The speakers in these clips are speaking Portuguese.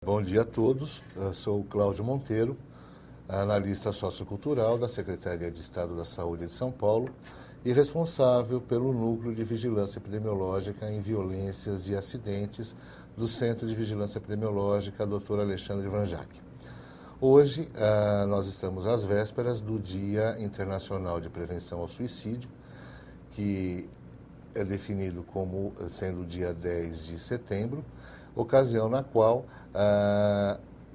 Bom dia a todos, eu sou o Cláudio Monteiro, analista sociocultural da Secretaria de Estado da Saúde de São Paulo e responsável pelo Núcleo de Vigilância Epidemiológica em Violências e Acidentes do Centro de Vigilância Epidemiológica, Dr. Alexandre Vanjac. Hoje, nós estamos às vésperas do Dia Internacional de Prevenção ao Suicídio, que é definido como sendo o dia 10 de setembro, ocasião na qual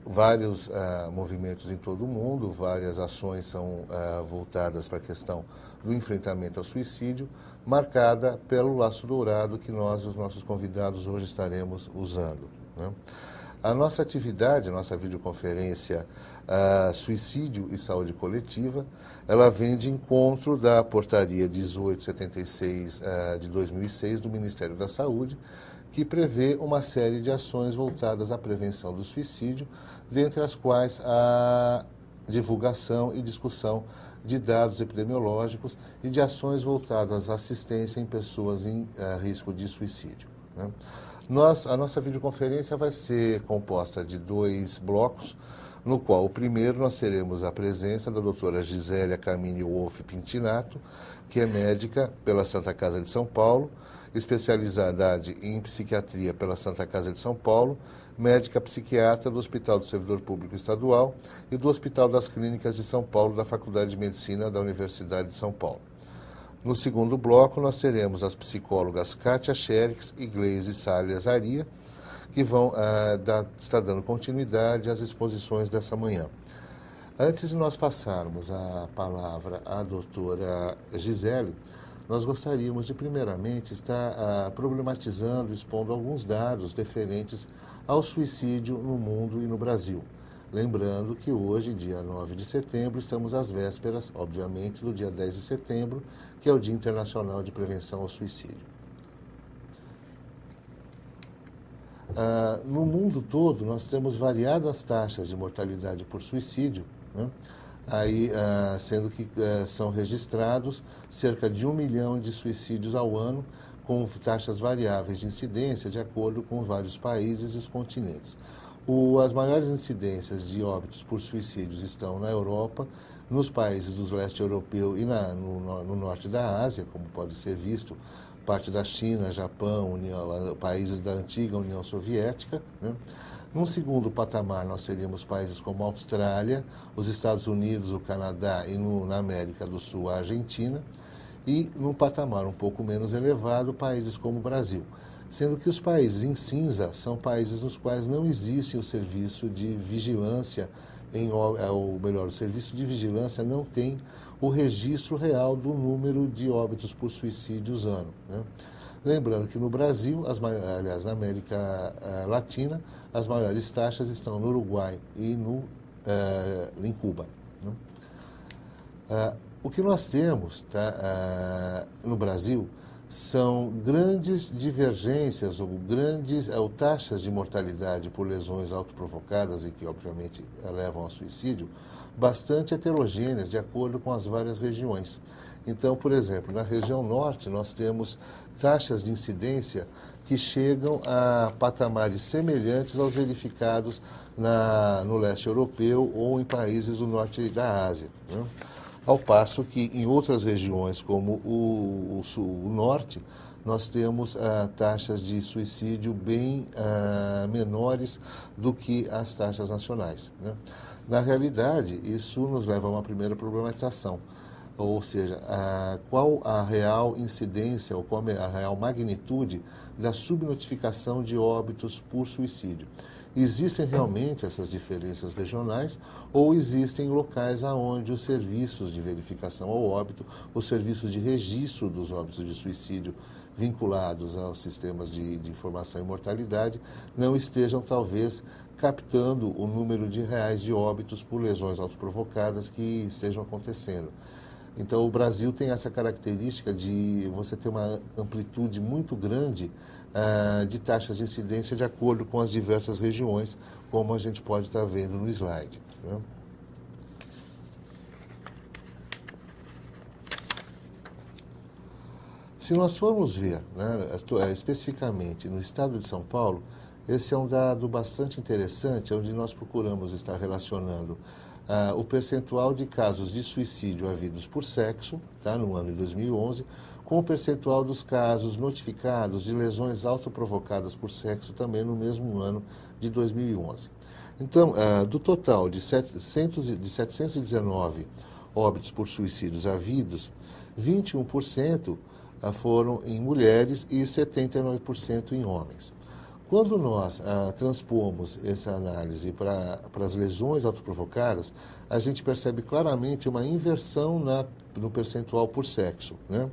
vários movimentos em todo o mundo, várias ações são voltadas para a questão do enfrentamento ao suicídio, marcada pelo laço dourado que nós, os nossos convidados, hoje estaremos usando, né? A nossa atividade, a nossa videoconferência Suicídio e Saúde Coletiva, ela vem de encontro da portaria 1876 de 2006 do Ministério da Saúde, que prevê uma série de ações voltadas à prevenção do suicídio, dentre as quais a divulgação e discussão de dados epidemiológicos e de ações voltadas à assistência em pessoas em risco de suicídio, né? A nossa videoconferência vai ser composta de 2 blocos, no qual o primeiro nós teremos a presença da doutora Gisélia Camini Wolff Pintinato, que é médica pela Santa Casa de São Paulo, especialidade em psiquiatria pela Santa Casa de São Paulo, médica psiquiatra do Hospital do Servidor Público Estadual e do Hospital das Clínicas de São Paulo da Faculdade de Medicina da Universidade de São Paulo. No segundo bloco, nós teremos as psicólogas Kátia Xerix e Gleise Salles Aria, que vão estar dando continuidade às exposições dessa manhã. Antes de nós passarmos a palavra à doutora Gisele, nós gostaríamos de, primeiramente, estar problematizando, expondo alguns dados referentes ao suicídio no mundo e no Brasil. Lembrando que hoje, dia 9 de setembro, estamos às vésperas, obviamente, do dia 10 de setembro, que é o Dia Internacional de Prevenção ao Suicídio. No mundo todo, nós temos variadas taxas de mortalidade por suicídio, né? Sendo que são registrados cerca de 1 milhão de suicídios ao ano, com taxas variáveis de incidência de acordo com vários países e os continentes. As maiores incidências de óbitos por suicídios estão na Europa, nos países do leste europeu e no norte da Ásia, como pode ser visto, parte da China, Japão, países da antiga União Soviética, né? Num segundo patamar, nós teríamos países como a Austrália, os Estados Unidos, o Canadá e na América do Sul, a Argentina, e num patamar um pouco menos elevado, países como o Brasil. Sendo que os países em cinza são países nos quais não existe o serviço de vigilância, o serviço de vigilância não tem o registro real do número de óbitos por suicídios ano, né? Lembrando que no Brasil, aliás, na América Latina, as maiores taxas estão no Uruguai e em Cuba, né? O que nós temos no Brasil são grandes divergências ou taxas de mortalidade por lesões autoprovocadas e que, obviamente, levam ao suicídio, bastante heterogêneas de acordo com as várias regiões. Então, por exemplo, na região norte, nós temos taxas de incidência que chegam a patamares semelhantes aos verificados no leste europeu ou em países do norte da Ásia, né? Ao passo que em outras regiões, como o norte, nós temos taxas de suicídio bem menores do que as taxas nacionais, né? Na realidade, isso nos leva a uma primeira problematização, ou seja, qual a real incidência ou qual a real magnitude da subnotificação de óbitos por suicídio. Existem realmente essas diferenças regionais ou existem locais onde os serviços de verificação ao óbito, os serviços de registro dos óbitos de suicídio vinculados aos sistemas de informação e mortalidade não estejam, talvez, captando o número de reais de óbitos por lesões autoprovocadas que estejam acontecendo. Então, o Brasil tem essa característica de você ter uma amplitude muito grande de taxas de incidência de acordo com as diversas regiões, como a gente pode estar vendo no slide, né? Se nós formos ver, né, especificamente no estado de São Paulo, Esse é um dado bastante interessante, onde nós procuramos estar relacionando o percentual de casos de suicídio havidos por sexo, tá, no ano de 2011, com o percentual dos casos notificados de lesões autoprovocadas por sexo também no mesmo ano de 2011. Então, do total de 719 óbitos por suicídios havidos, 21% foram em mulheres e 79% em homens. Quando nós transpomos essa análise para as lesões autoprovocadas, a gente percebe claramente uma inversão no percentual por sexo, né?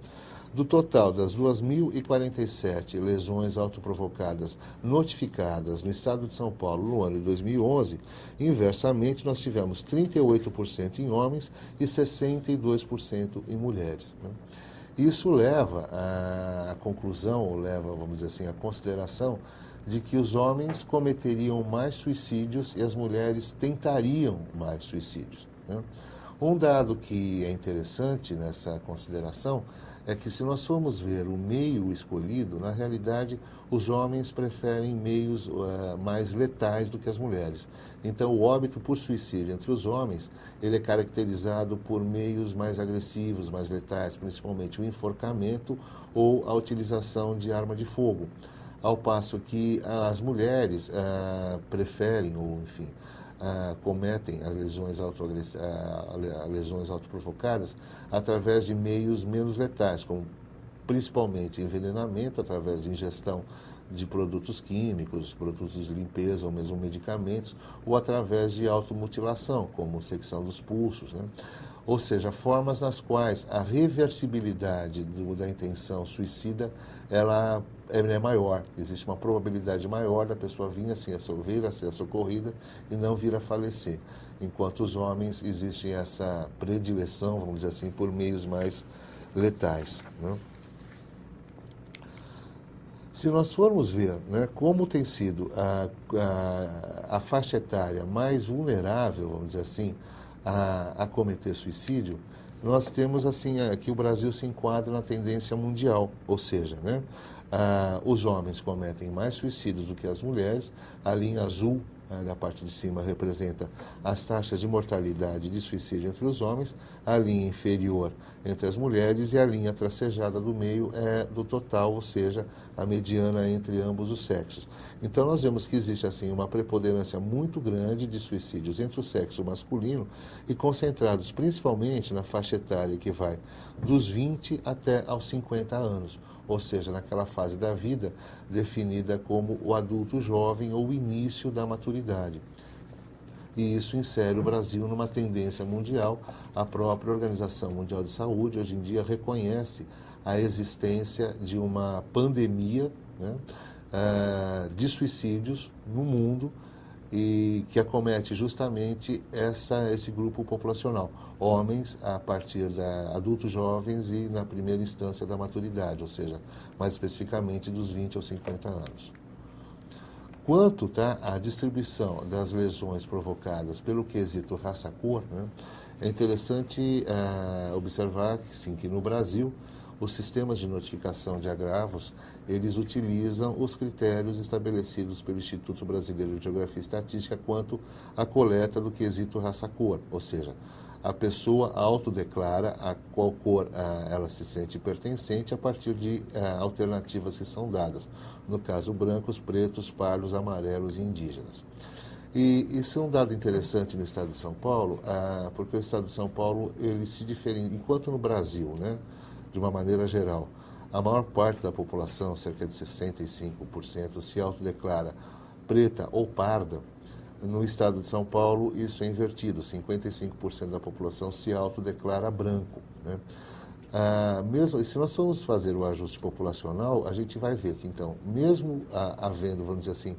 Do total das 2.047 lesões autoprovocadas notificadas no estado de São Paulo no ano de 2011, inversamente nós tivemos 38% em homens e 62% em mulheres, né? Isso leva à conclusão, ou leva, vamos dizer assim, à consideração de que os homens cometeriam mais suicídios e as mulheres tentariam mais suicídios, né? Um dado que é interessante nessa consideração é que, se nós formos ver o meio escolhido, na realidade, os homens preferem meios mais letais do que as mulheres. Então, o óbito por suicídio entre os homens, ele é caracterizado por meios mais agressivos, mais letais, principalmente o enforcamento ou a utilização de arma de fogo. Ao passo que as mulheres preferem, ou enfim, cometem as lesões autoprovocadas através de meios menos letais, como principalmente envenenamento através de ingestão de produtos químicos, produtos de limpeza ou mesmo medicamentos, ou através de automutilação, como secção dos pulsos, né? Ou seja, formas nas quais a reversibilidade da intenção suicida ela é maior. Existe uma probabilidade maior da pessoa vir a ser socorrida e não vir a falecer. Enquanto os homens, existe essa predileção, vamos dizer assim, por meios mais letais, né? Se nós formos ver, né, como tem sido a faixa etária mais vulnerável, vamos dizer assim, a cometer suicídio, nós temos assim que o Brasil se enquadra na tendência mundial, ou seja, né, os homens cometem mais suicídios do que as mulheres. A linha azul da parte de cima representa as taxas de mortalidade de suicídio entre os homens, a linha inferior entre as mulheres e a linha tracejada do meio é do total, ou seja, a mediana entre ambos os sexos. Então nós vemos que existe assim uma preponderância muito grande de suicídios entre o sexo masculino e concentrados principalmente na faixa etária que vai dos 20 até aos 50 anos. Ou seja, naquela fase da vida definida como o adulto jovem ou o início da maturidade. E isso insere o Brasil numa tendência mundial. A própria Organização Mundial de Saúde, hoje em dia, reconhece a existência de uma pandemia, né, de suicídios no mundo, e que acomete justamente esse grupo populacional, homens a partir da adultos jovens e na primeira instância da maturidade, ou seja, mais especificamente dos 20 aos 50 anos. Quanto à distribuição das lesões provocadas pelo quesito raça-cor, né, é interessante observar que, sim, que no Brasil os sistemas de notificação de agravos, eles utilizam os critérios estabelecidos pelo Instituto Brasileiro de Geografia e Estatística quanto à coleta do quesito raça-cor, ou seja, a pessoa autodeclara a qual cor ela se sente pertencente a partir de alternativas que são dadas, no caso brancos, pretos, pardos, amarelos e indígenas. E isso é um dado interessante no estado de São Paulo, porque o estado de São Paulo ele se diferencia, enquanto no Brasil, né, de uma maneira geral, a maior parte da população, cerca de 65%, se autodeclara preta ou parda. No estado de São Paulo, isso é invertido, 55% da população se autodeclara branco, né? Mesmo, se nós formos fazer o ajuste populacional, a gente vai ver que, então, mesmo havendo, vamos dizer assim,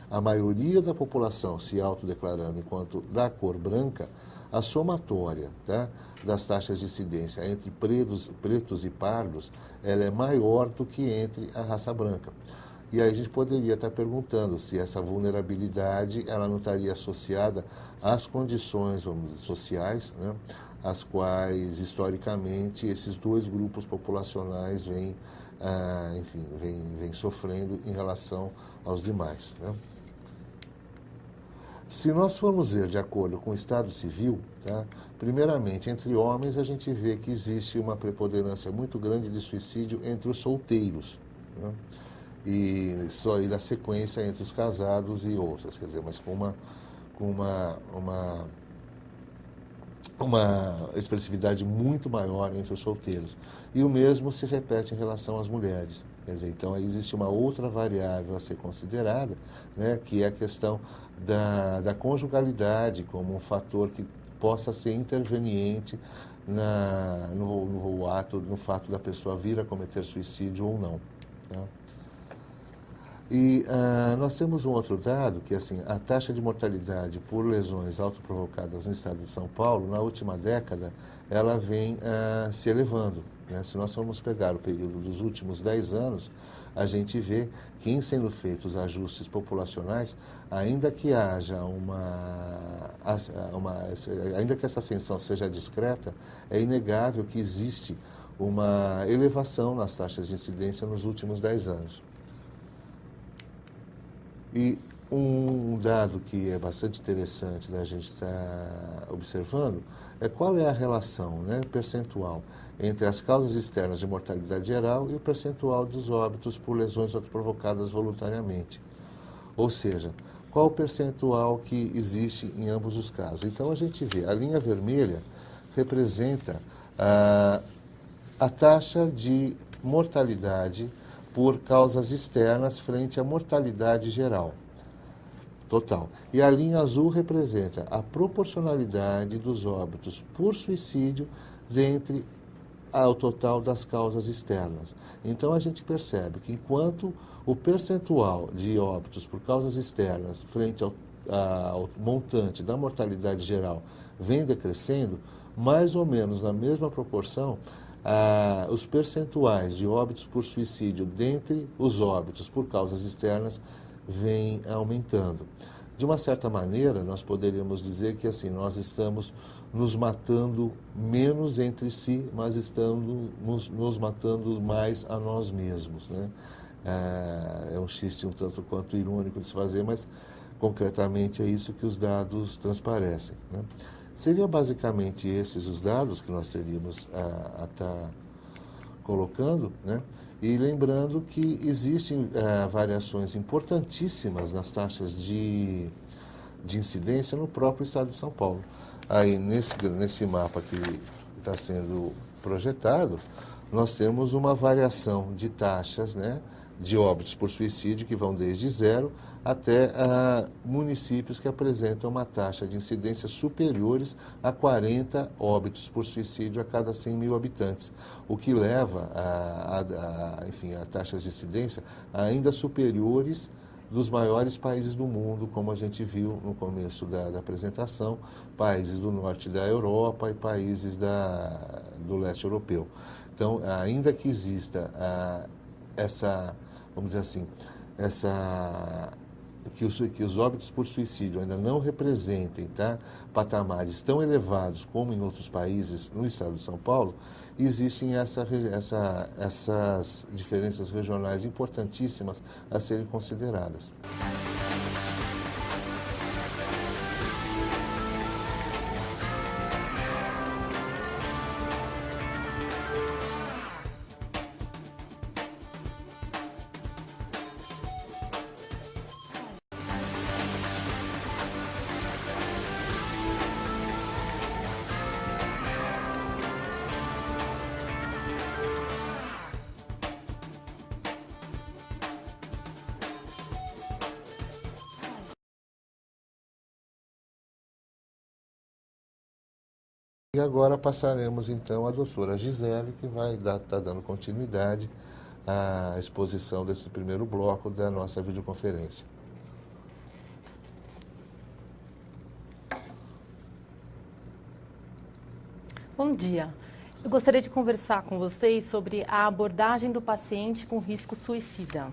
a maioria da população se autodeclarando enquanto da cor branca, a somatória, tá, das taxas de incidência entre pretos e pardos, ela é maior do que entre a raça branca. E aí a gente poderia estar perguntando se essa vulnerabilidade ela não estaria associada às condições, vamos dizer, sociais, né, as quais, historicamente, esses dois grupos populacionais vêm enfim, vem sofrendo em relação aos demais, né? Se nós formos ver de acordo com o Estado Civil, tá? Primeiramente, entre homens, a gente vê que existe uma preponderância muito grande de suicídio entre os solteiros, né? E só ir na sequência entre os casados e outras, quer dizer, mas com uma expressividade muito maior entre os solteiros. E o mesmo se repete em relação às mulheres. Quer dizer, então, aí existe uma outra variável a ser considerada, né, que é a questão da conjugalidade como um fator que possa ser interveniente no fato da pessoa vir a cometer suicídio ou não. Tá? E nós temos um outro dado, que assim, a taxa de mortalidade por lesões autoprovocadas no estado de São Paulo, na última década, ela vem se elevando, né? Se nós formos pegar o período dos últimos 10 anos, a gente vê que, em sendo feitos ajustes populacionais, ainda que haja ainda que essa ascensão seja discreta, é inegável que existe uma elevação nas taxas de incidência nos últimos 10 anos. E um dado que é bastante interessante da gente estar observando é qual é a relação, né, percentual entre as causas externas de mortalidade geral e o percentual dos óbitos por lesões autoprovocadas voluntariamente. Ou seja, qual o percentual que existe em ambos os casos. Então, a gente vê, a linha vermelha representa a taxa de mortalidade por causas externas frente à mortalidade geral, total. E a linha azul representa a proporcionalidade dos óbitos por suicídio dentre ao total das causas externas. Então, a gente percebe que enquanto o percentual de óbitos por causas externas frente ao montante da mortalidade geral vem decrescendo, mais ou menos na mesma proporção, os percentuais de óbitos por suicídio dentre os óbitos por causas externas vêm aumentando. De uma certa maneira, nós poderíamos dizer que assim, nós estamos nos matando menos entre si, mas estamos nos matando mais a nós mesmos, né? É um xiste um tanto quanto irônico de se fazer, mas concretamente é isso que os dados transparecem, né? Seriam basicamente esses os dados que nós teríamos a estar colocando, né? E lembrando que existem variações importantíssimas nas taxas de incidência no próprio estado de São Paulo. Aí, nesse mapa que está sendo projetado, nós temos uma variação de taxas, né, de óbitos por suicídio que vão desde 0 até municípios que apresentam uma taxa de incidência superiores a 40 óbitos por suicídio a cada 100 mil habitantes, o que leva enfim, a taxas de incidência ainda superiores dos maiores países do mundo, como a gente viu no começo da apresentação, países do norte da Europa e países do leste europeu. Então, ainda que exista vamos dizer assim, que os óbitos por suicídio ainda não representem, tá, patamares tão elevados como em outros países no estado de São Paulo, existem essas diferenças regionais importantíssimas a serem consideradas. E agora passaremos então à doutora Gisele, que vai estar dando continuidade à exposição desse primeiro bloco da nossa videoconferência. Bom dia. Eu gostaria de conversar com vocês sobre a abordagem do paciente com risco suicida.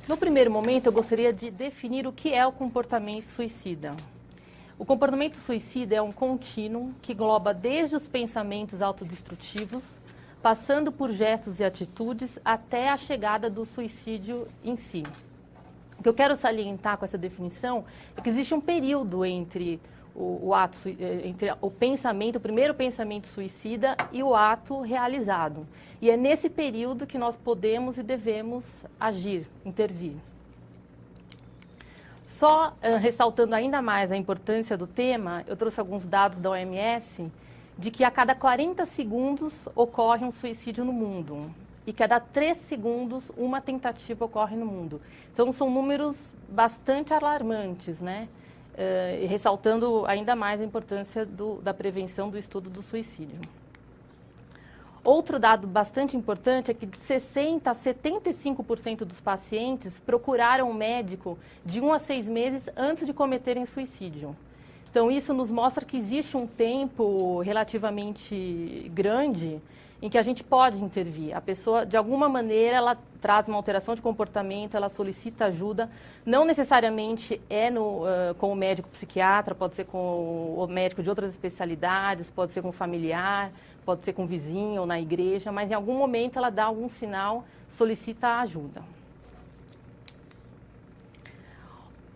No primeiro momento, eu gostaria de definir o que é o comportamento suicida. O comportamento suicida é um contínuo que engloba desde os pensamentos autodestrutivos, passando por gestos e atitudes até a chegada do suicídio em si. O que eu quero salientar com essa definição é que existe um período entre entre o primeiro pensamento suicida e o ato realizado. E é nesse período que nós podemos e devemos agir, intervir. Só ressaltando ainda mais a importância do tema, eu trouxe alguns dados da OMS de que a cada 40 segundos ocorre um suicídio no mundo e cada 3 segundos uma tentativa ocorre no mundo. Então, são números bastante alarmantes, né? Ressaltando ainda mais a importância da prevenção do estudo do suicídio. Outro dado bastante importante é que de 60% a 75% dos pacientes procuraram um médico de 1 a 6 meses antes de cometerem suicídio. Então, isso nos mostra que existe um tempo relativamente grande em que a gente pode intervir. A pessoa, de alguma maneira, ela traz uma alteração de comportamento, ela solicita ajuda, não necessariamente com o médico psiquiatra, pode ser com o médico de outras especialidades, pode ser com o familiar, pode ser com o vizinho ou na igreja, mas em algum momento ela dá algum sinal, solicita ajuda.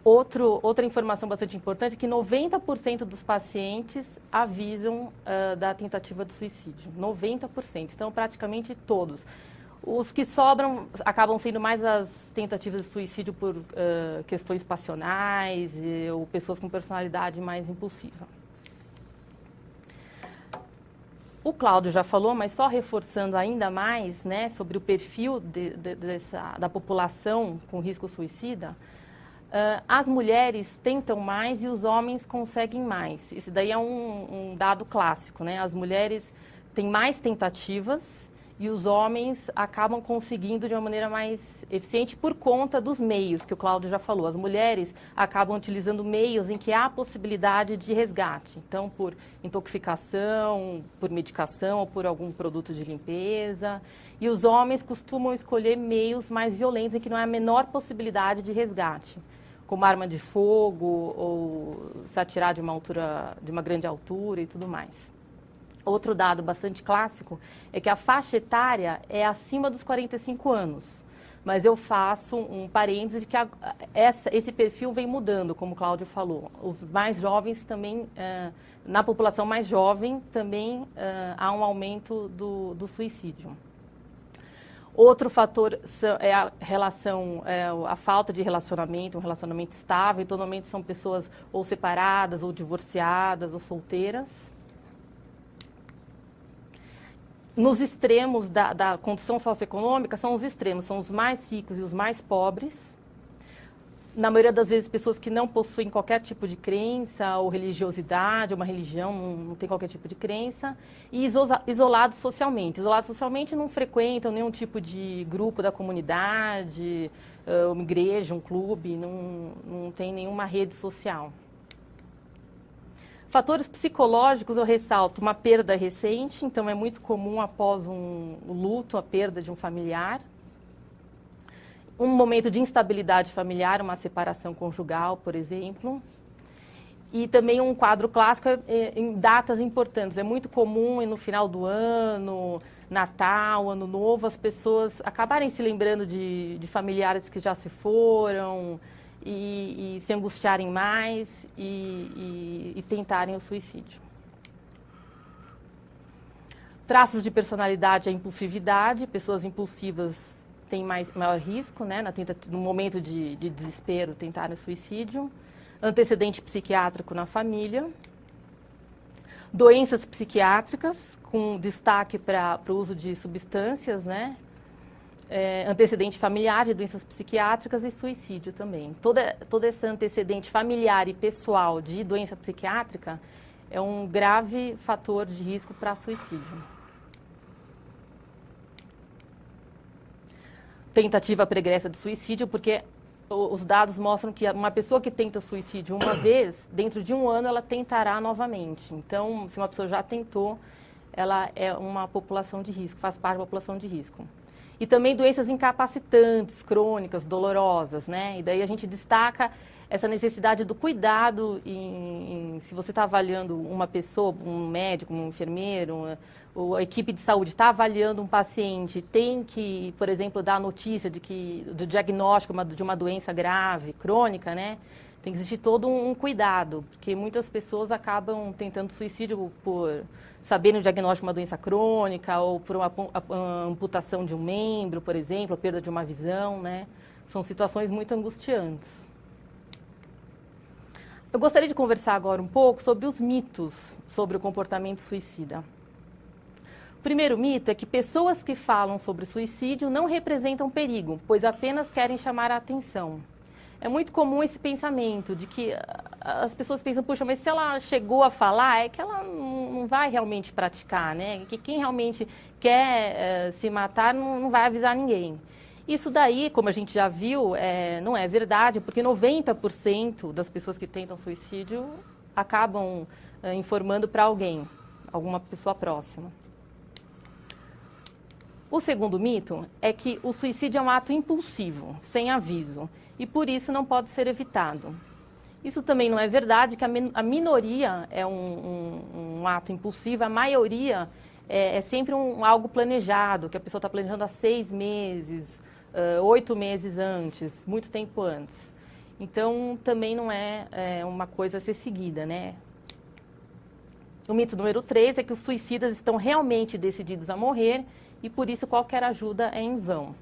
Outra informação bastante importante é que 90% dos pacientes avisam da tentativa de suicídio. 90%. Então, praticamente todos. Os que sobram acabam sendo mais as tentativas de suicídio por questões passionais ou pessoas com personalidade mais impulsiva. O Cláudio já falou, mas só reforçando ainda mais, né, sobre o perfil da população com risco suicida. As mulheres tentam mais e os homens conseguem mais. Isso daí é um dado clássico, né? As mulheres têm mais tentativas e os homens acabam conseguindo de uma maneira mais eficiente por conta dos meios que o Cláudio já falou. As mulheres acabam utilizando meios em que há possibilidade de resgate. Então, por intoxicação, por medicação ou por algum produto de limpeza. E os homens costumam escolher meios mais violentos em que não há a menor possibilidade de resgate, como arma de fogo ou se atirar de uma grande altura e tudo mais. Outro dado bastante clássico é que a faixa etária é acima dos 45 anos. Mas eu faço um parêntese de que esse perfil vem mudando, como o Cláudio falou. Os mais jovens também, na população mais jovem, também há um aumento do suicídio. Outro fator é a falta de relacionamento, um relacionamento estável. Então, normalmente são pessoas ou separadas, ou divorciadas, ou solteiras. Nos extremos da condição socioeconômica, são os extremos, são os mais ricos e os mais pobres. Na maioria das vezes, pessoas que não possuem qualquer tipo de crença ou religiosidade, uma religião, não tem qualquer tipo de crença. E isolados socialmente. Isolados socialmente não frequentam nenhum tipo de grupo da comunidade, uma igreja, um clube, não tem nenhuma rede social. Fatores psicológicos, eu ressalto uma perda recente, então é muito comum após o luto, a perda de um familiar. Um momento de instabilidade familiar, uma separação conjugal, por exemplo. E também um quadro clássico em datas importantes. É muito comum no final do ano, Natal, Ano Novo, as pessoas acabarem se lembrando de familiares que já se foram e se angustiarem mais e tentarem o suicídio. Traços de personalidade, a impulsividade. Pessoas impulsivas têm maior risco, né, no momento de desespero, tentar o suicídio. Antecedente psiquiátrico na família. Doenças psiquiátricas, com destaque para o uso de substâncias, né? Antecedente familiar de doenças psiquiátricas e suicídio também. Todo esse antecedente familiar e pessoal de doença psiquiátrica é um grave fator de risco para suicídio. Tentativa pregressa de suicídio, porque os dados mostram que uma pessoa que tenta suicídio uma vez, dentro de um ano ela tentará novamente. Então, se uma pessoa já tentou, ela é uma população de risco, faz parte da população de risco. E também doenças incapacitantes, crônicas, dolorosas, né? E daí a gente destaca essa necessidade do cuidado se você está avaliando uma pessoa, um médico, um enfermeiro, ou a equipe de saúde está avaliando um paciente, tem que, por exemplo, dar a notícia do diagnóstico de uma doença grave, crônica, né? Tem que existir todo um cuidado, porque muitas pessoas acabam tentando suicídio por saberem o diagnóstico de uma doença crônica ou por uma amputação de um membro, por exemplo, a perda de uma visão, né? São situações muito angustiantes. Eu gostaria de conversar agora um pouco sobre os mitos sobre o comportamento suicida. O primeiro mito é que pessoas que falam sobre suicídio não representam perigo, pois apenas querem chamar a atenção. É muito comum esse pensamento de que as pessoas pensam, puxa, mas se ela chegou a falar, é que ela não vai realmente praticar, né? Que quem realmente quer se matar não vai avisar ninguém. Isso daí, como a gente já viu, não é verdade, porque 90% das pessoas que tentam suicídio acabam informando para alguém, alguma pessoa próxima. O segundo mito é que o suicídio é um ato impulsivo, sem aviso, e por isso não pode ser evitado. Isso também não é verdade, que a minoria é um ato impulsivo, a maioria é sempre algo planejado, que a pessoa está planejando há 6 meses, 8 meses antes, muito tempo antes. Então, também não é uma coisa a ser seguida, né? O mito número 3 é que os suicidas estão realmente decididos a morrer e, por isso, qualquer ajuda é em vão.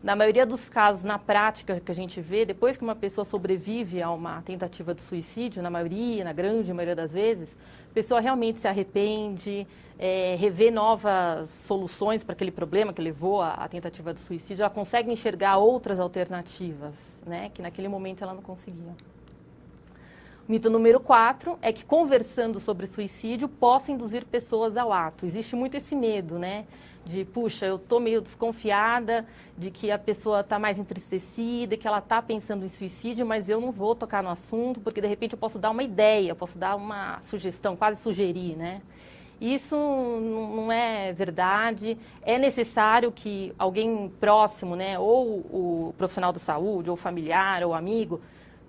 Na maioria dos casos, na prática que a gente vê, depois que uma pessoa sobrevive a uma tentativa de suicídio, na grande maioria das vezes, a pessoa realmente se arrepende, revê novas soluções para aquele problema que levou à tentativa de suicídio, ela consegue enxergar outras alternativas, né, que naquele momento ela não conseguia. O mito número 4 é que conversando sobre suicídio possa induzir pessoas ao ato. Existe muito esse medo, né? De, puxa, eu estou meio desconfiada de que a pessoa está mais entristecida, que ela está pensando em suicídio, mas eu não vou tocar no assunto, porque de repente eu posso dar uma ideia, eu posso dar uma sugestão, quase sugerir, né? Isso não é verdade. É necessário que alguém próximo, né, ou o profissional da saúde, ou familiar, ou amigo,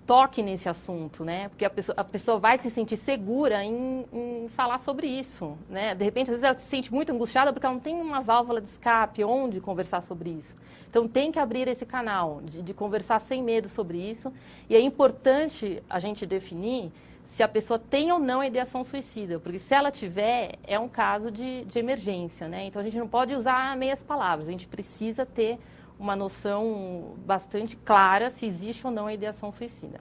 toque nesse assunto, né? Porque a pessoa vai se sentir segura em falar sobre isso, né? De repente, às vezes ela se sente muito angustiada porque ela não tem uma válvula de escape onde conversar sobre isso. Então, tem que abrir esse canal de conversar sem medo sobre isso. E é importante a gente definir se a pessoa tem ou não ideação suicida, porque se ela tiver, é um caso de emergência, né? Então, a gente não pode usar meias palavras, a gente precisa ter uma noção bastante clara se existe ou não a ideação suicida.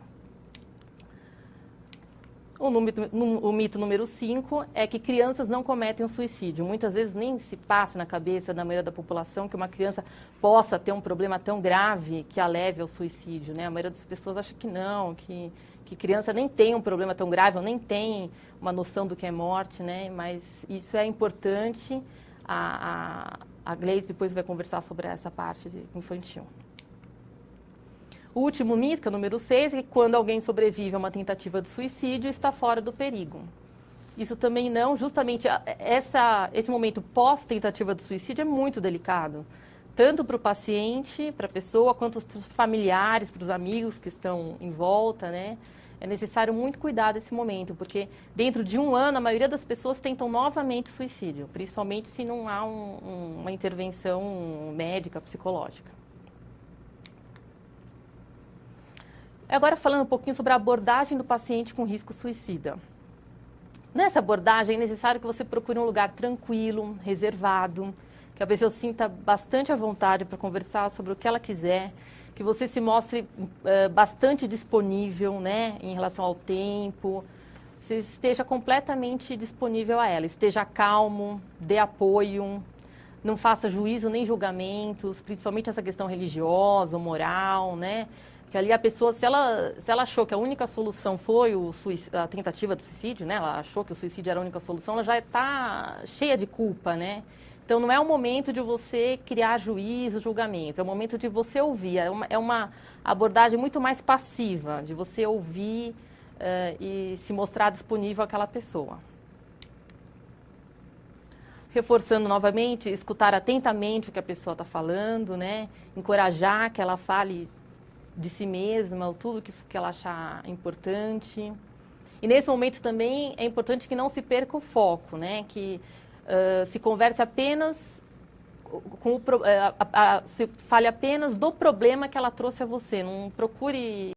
O mito número 5 é que crianças não cometem um suicídio. Muitas vezes nem se passa na cabeça da maioria da população que uma criança possa ter um problema tão grave que a leve ao suicídio, né? A maioria das pessoas acha que não, que criança nem tem um problema tão grave, ou nem tem uma noção do que é morte, né? Mas isso é importante. A Gleice depois vai conversar sobre essa parte infantil. O último mito, que é o número 6, é que quando alguém sobrevive a uma tentativa de suicídio, está fora do perigo. Isso também não, justamente esse momento pós-tentativa de suicídio é muito delicado. Tanto para o paciente, para a pessoa, quanto para os familiares, para os amigos que estão em volta, né? É necessário muito cuidado nesse momento, porque dentro de um ano, a maioria das pessoas tentam novamente o suicídio, principalmente se não há uma intervenção médica, psicológica. Agora, falando um pouquinho sobre a abordagem do paciente com risco suicida. Nessa abordagem, é necessário que você procure um lugar tranquilo, reservado, que a pessoa sinta bastante à vontade para conversar sobre o que ela quiser, que você se mostre bastante disponível, né, em relação ao tempo, você esteja completamente disponível a ela, esteja calmo, dê apoio, não faça juízo nem julgamentos, principalmente essa questão religiosa, moral, né, que ali a pessoa, se ela achou que a única solução foi a tentativa do suicídio, né, ela achou que o suicídio era a única solução, ela já está cheia de culpa, né. Então, não é o momento de você criar juízo, julgamentos, é o momento de você ouvir. É uma abordagem muito mais passiva, de você ouvir e se mostrar disponível àquela pessoa. reforçando novamente, escutar atentamente o que a pessoa está falando, né? Encorajar que ela fale de si mesma, tudo que ela achar importante. E nesse momento também é importante que não se perca o foco, né? Que se converse apenas se fale apenas do problema que ela trouxe a você. Não procure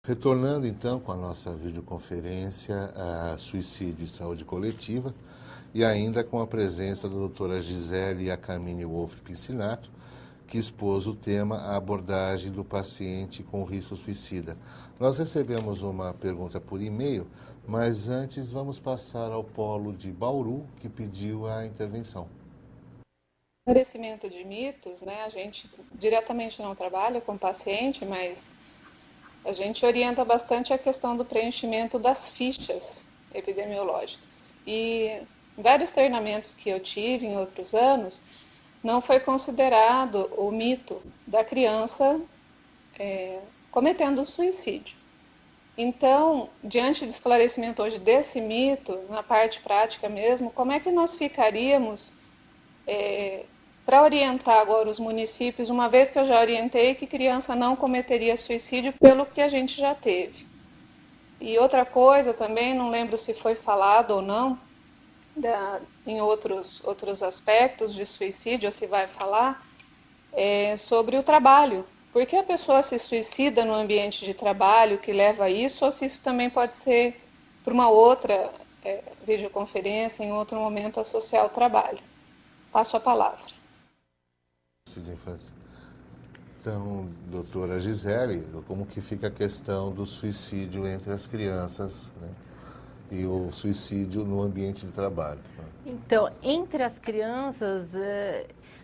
Retornando então com a nossa videoconferência a Suicídio e Saúde Coletiva e ainda com a presença da doutora Gisele Acamini Wolff Pincinato, que expôs o tema a abordagem do paciente com risco suicida. Nós recebemos uma pergunta por e-mail, mas antes vamos passar ao polo de Bauru, que pediu a intervenção. Esclarecimento de mitos, né? A gente diretamente não trabalha com paciente, mas a gente orienta bastante a questão do preenchimento das fichas epidemiológicas. E em vários treinamentos que eu tive em outros anos, não foi considerado o mito da criança cometendo suicídio. Então, diante do esclarecimento hoje desse mito, na parte prática mesmo, como é que nós ficaríamos para orientar agora os municípios, uma vez que eu já orientei que criança não cometeria suicídio pelo que a gente já teve. E outra coisa também, não lembro se foi falado ou não, em outros aspectos de suicídio, ou se vai falar, sobre o trabalho. Por que a pessoa se suicida no ambiente de trabalho que leva a isso, ou se isso também pode ser por uma outra videoconferência, em outro momento associar ao trabalho. Passo a palavra. Então, doutora Gisele, como que fica a questão do suicídio entre as crianças, né? E o suicídio no ambiente de trabalho? Então, entre as crianças,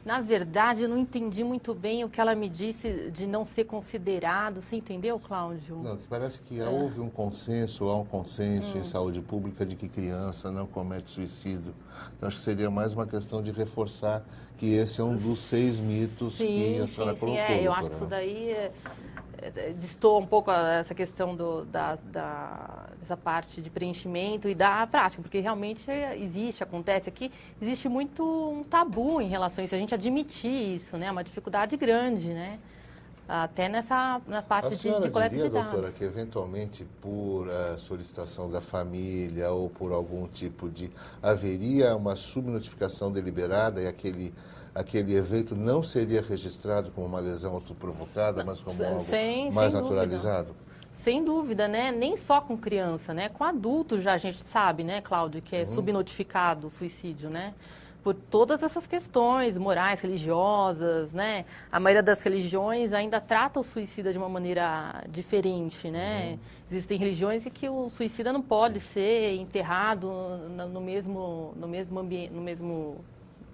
na verdade, eu não entendi muito bem o que ela me disse de não ser considerado. Você entendeu, Cláudio? Não, que parece que houve um consenso, há um consenso em saúde pública de que criança não comete suicídio. Então, acho que seria mais uma questão de reforçar que esse é um dos 6 mitos que a senhora colocou. Sim, eu acho que isso daí destoa um pouco essa questão dessa parte de preenchimento e da prática, porque realmente acontece aqui, existe muito um tabu em relação a isso, a gente admitir isso, né? É uma dificuldade grande, né? Até na parte de coleta de dados. Doutora, que eventualmente por solicitação da família ou por algum tipo de... haveria uma subnotificação deliberada e aquele evento não seria registrado como uma lesão autoprovocada, mas como algo mais naturalizado? Sem dúvida, né? Nem só com criança, né? Com adulto já a gente sabe, né, Cláudio, que é subnotificado o suicídio, né? Por todas essas questões morais, religiosas, né? A maioria das religiões ainda trata o suicida de uma maneira diferente, né? Existem religiões em que o suicida não pode ser enterrado no mesmo ambiente, no mesmo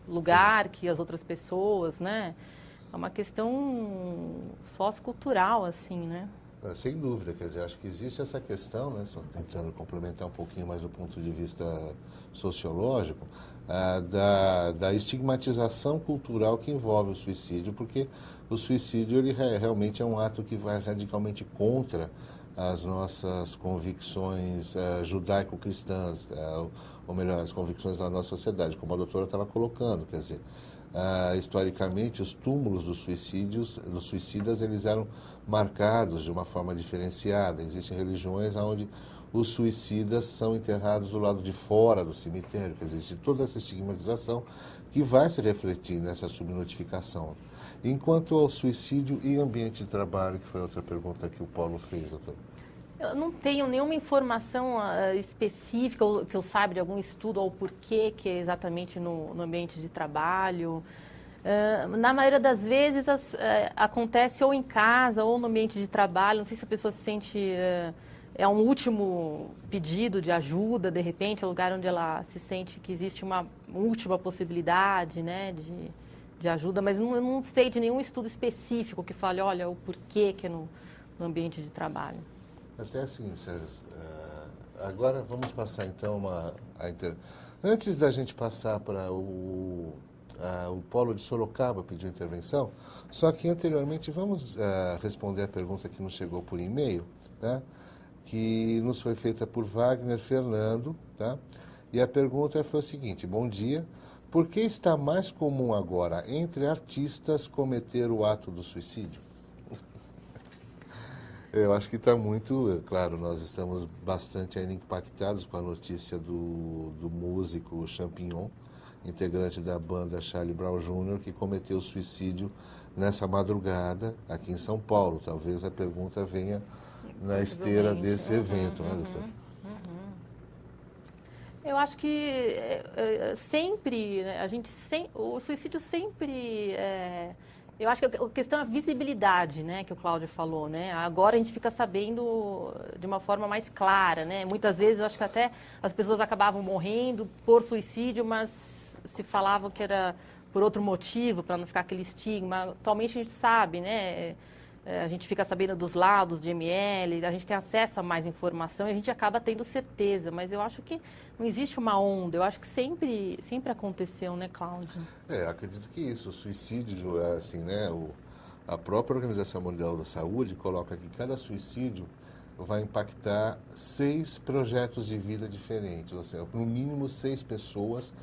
lugar que as outras pessoas, né? É uma questão sociocultural, assim, né? Sem dúvida, quer dizer, acho que existe essa questão, né, só tentando complementar um pouquinho mais do ponto de vista sociológico, da estigmatização cultural que envolve o suicídio, porque o suicídio ele realmente é um ato que vai radicalmente contra as nossas convicções judaico-cristãs, ou melhor, as convicções da nossa sociedade, como a doutora estava colocando, quer dizer, historicamente, os túmulos dos suicidas, eles eram marcados de uma forma diferenciada. Existem religiões onde os suicidas são enterrados do lado de fora do cemitério. Quer dizer, existe toda essa estigmatização que vai se refletir nessa subnotificação. Enquanto ao suicídio e ambiente de trabalho, que foi outra pergunta que o Paulo fez, doutor. Eu não tenho nenhuma informação específica, que eu saiba de algum estudo ou porquê que é exatamente no ambiente de trabalho. Na maioria das vezes acontece ou em casa ou no ambiente de trabalho. Não sei se a pessoa se sente... é um último pedido de ajuda, de repente, é um lugar onde ela se sente que existe uma última possibilidade, né, de ajuda, mas eu não sei de nenhum estudo específico que fale, olha, o porquê que é no ambiente de trabalho. Até assim, agora vamos passar então Antes da gente passar para o Polo de Sorocaba pediu intervenção, só que anteriormente vamos responder a pergunta que nos chegou por e-mail, tá? Que nos foi feita por Wagner Fernando, tá? E a pergunta foi o seguinte: bom dia, por que está mais comum agora entre artistas cometer o ato do suicídio? Eu acho que está muito, claro, nós estamos bastante ainda impactados com a notícia do músico Champignon, integrante da banda Charlie Brown Jr., que cometeu suicídio nessa madrugada aqui em São Paulo. Talvez a pergunta venha na esteira desse evento, né, doutora? Eu acho que sempre, né, o suicídio sempre, eu acho que a questão é a visibilidade, né, que o Cláudio falou, né? Agora a gente fica sabendo de uma forma mais clara, né? Muitas vezes eu acho que até as pessoas acabavam morrendo por suicídio, mas se falavam que era por outro motivo, para não ficar aquele estigma. Atualmente a gente sabe, né? A gente fica sabendo dos laudos de ML, a gente tem acesso a mais informação e a gente acaba tendo certeza. Mas eu acho que não existe uma onda, eu acho que sempre aconteceu, né, Cláudio? Acredito que isso, o suicídio, assim, né, a própria Organização Mundial da Saúde coloca que cada suicídio vai impactar 6 projetos de vida diferentes, ou seja, no mínimo 6 pessoas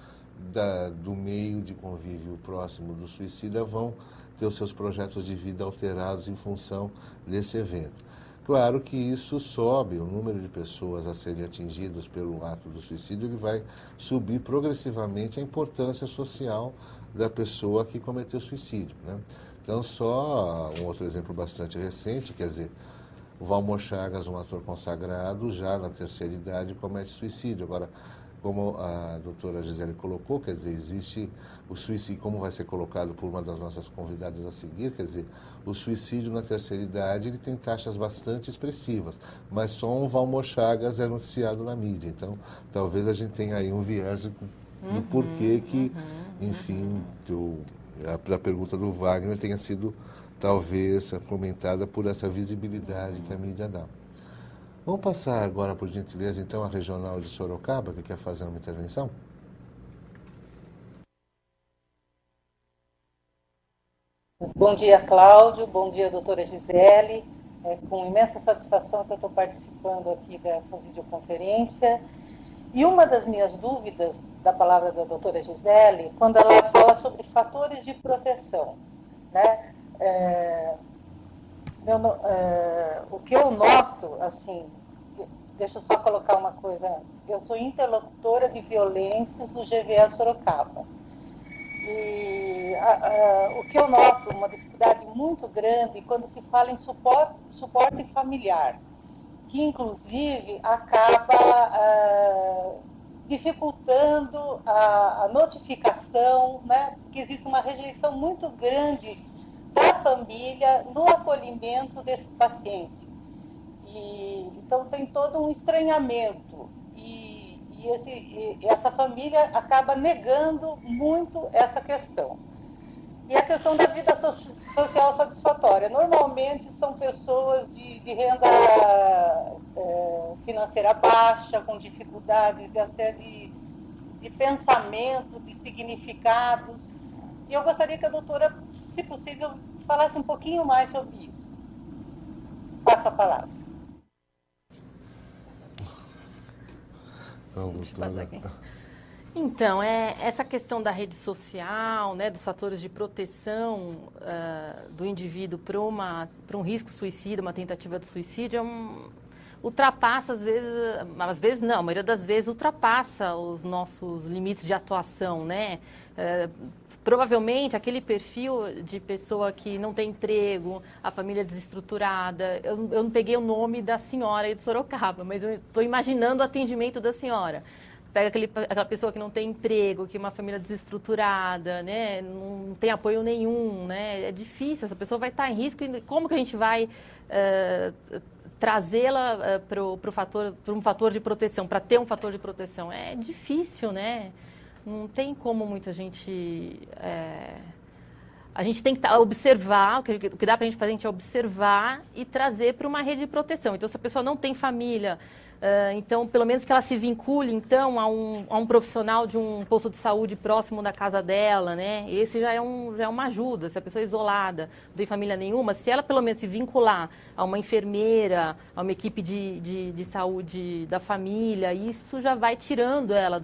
do meio de convívio próximo do suicida vão ter os seus projetos de vida alterados em função desse evento. Claro que isso sobe, o número de pessoas a serem atingidas pelo ato do suicídio, ele vai subir progressivamente a importância social da pessoa que cometeu suicídio, né? Então, só um outro exemplo bastante recente, quer dizer, o Valmor Chagas, um ator consagrado, já na terceira idade, comete suicídio. Agora, como a doutora Gisele colocou, quer dizer, existe o suicídio, como vai ser colocado por uma das nossas convidadas a seguir, quer dizer, o suicídio na terceira idade, ele tem taxas bastante expressivas, mas só um Valmor Chagas é noticiado na mídia. Então, talvez a gente tenha aí um viés do porquê que, enfim, a pergunta do Wagner tenha sido, talvez, comentada por essa visibilidade que a mídia dá. Vamos passar agora, por gentileza, então, a regional de Sorocaba, que quer fazer uma intervenção? Bom dia, Cláudio. Bom dia, doutora Gisele. É com imensa satisfação que eu estou participando aqui dessa videoconferência. E uma das minhas dúvidas da palavra da doutora Gisele, quando ela fala sobre fatores de proteção, né? O que eu noto, assim, deixa eu só colocar uma coisa antes. Eu sou interlocutora de violências do GVA Sorocaba. E o que eu noto, uma dificuldade muito grande, quando se fala em suporte familiar, que inclusive acaba dificultando a notificação, né? Porque existe uma rejeição muito grande da família no acolhimento desse paciente. Então tem todo um estranhamento e essa família acaba negando muito essa questão. E a questão da vida social satisfatória. Normalmente são pessoas de renda financeira baixa, com dificuldades até de pensamento, de significados. E eu gostaria que a doutora, se possível, falasse um pouquinho mais sobre isso. Passo a palavra. Então, essa questão da rede social, né, dos fatores de proteção do indivíduo para um risco suicida, uma tentativa de suicídio, ultrapassa, às vezes não, a maioria das vezes ultrapassa os nossos limites de atuação, né? Provavelmente aquele perfil de pessoa que não tem emprego, a família desestruturada. Eu não peguei o nome da senhora aí de Sorocaba, mas eu estou imaginando o atendimento da senhora. Pega aquela pessoa que não tem emprego, que é uma família desestruturada, né? Não tem apoio nenhum, né? É difícil, essa pessoa vai estar em risco. E como que a gente vai trazê-la para um fator de proteção, para ter um fator de proteção? É difícil, né? Não tem como muita gente... A gente tem que observar, o que dá para a gente fazer, a gente é observar e trazer para uma rede de proteção. Então, se a pessoa não tem família, então, pelo menos que ela se vincule, então, a um profissional de um posto de saúde próximo da casa dela, né? Esse já é uma ajuda. Se a pessoa é isolada, não tem família nenhuma, se ela, pelo menos, se vincular a uma enfermeira, a uma equipe de saúde da família, isso já vai tirando ela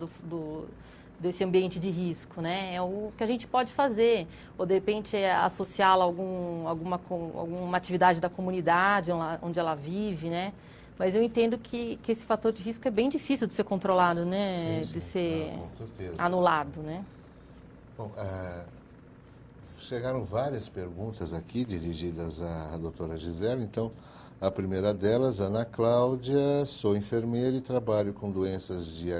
desse ambiente de risco, né? É o que a gente pode fazer. Ou, de repente, associá-la a alguma atividade da comunidade onde ela vive, né? Mas eu entendo que esse fator de risco é bem difícil de ser controlado, né? Sim. De ser Com anulado, né? Bom, chegaram várias perguntas aqui dirigidas à doutora Gisele, então A primeira delas, Ana Cláudia, sou enfermeira e trabalho com doenças de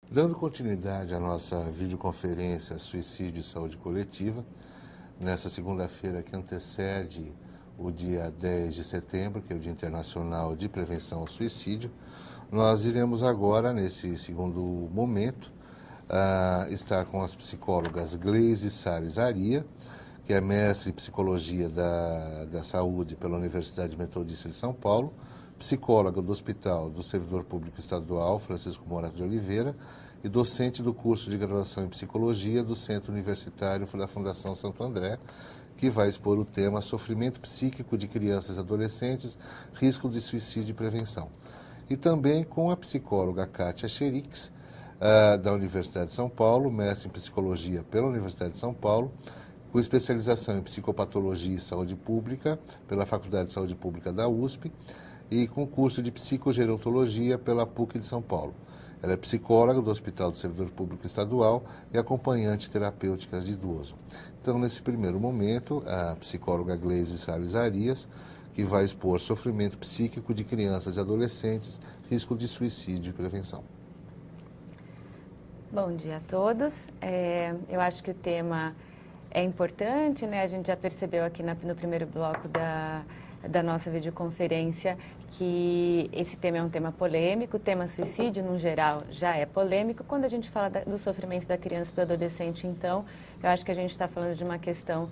Dando continuidade à nossa videoconferência Suicídio e Saúde Coletiva, nessa segunda-feira que antecede o dia 10 de setembro, que é o Dia Internacional de Prevenção ao Suicídio, nós iremos agora, nesse segundo momento, estar com as psicólogas Gleise Salles Aria, que é mestre em Psicologia da Saúde pela Universidade Metodista de São Paulo, psicóloga do Hospital do Servidor Público Estadual Francisco Morato de Oliveira e docente do curso de graduação em Psicologia do Centro Universitário da Fundação Santo André, que vai expor o tema Sofrimento Psíquico de Crianças e Adolescentes, Risco de Suicídio e Prevenção. E também com a psicóloga Kátia Cherix, da Universidade de São Paulo, mestre em Psicologia pela Universidade de São Paulo, com especialização em Psicopatologia e Saúde Pública pela Faculdade de Saúde Pública da USP, e com curso de Psicogerontologia pela PUC de São Paulo. Ela é psicóloga do Hospital do Servidor Público Estadual e acompanhante terapêutica de idoso. Então, nesse primeiro momento, a psicóloga Gleise Salles Arias, que vai expor sofrimento psíquico de crianças e adolescentes, risco de suicídio e prevenção. Bom dia a todos. Eu acho que o tema é importante, né? A gente já percebeu aqui no primeiro bloco da nossa videoconferência que esse tema é um tema polêmico. O tema suicídio, no geral, já é polêmico. Quando a gente fala do sofrimento da criança e do adolescente, então, eu acho que a gente está falando de uma questão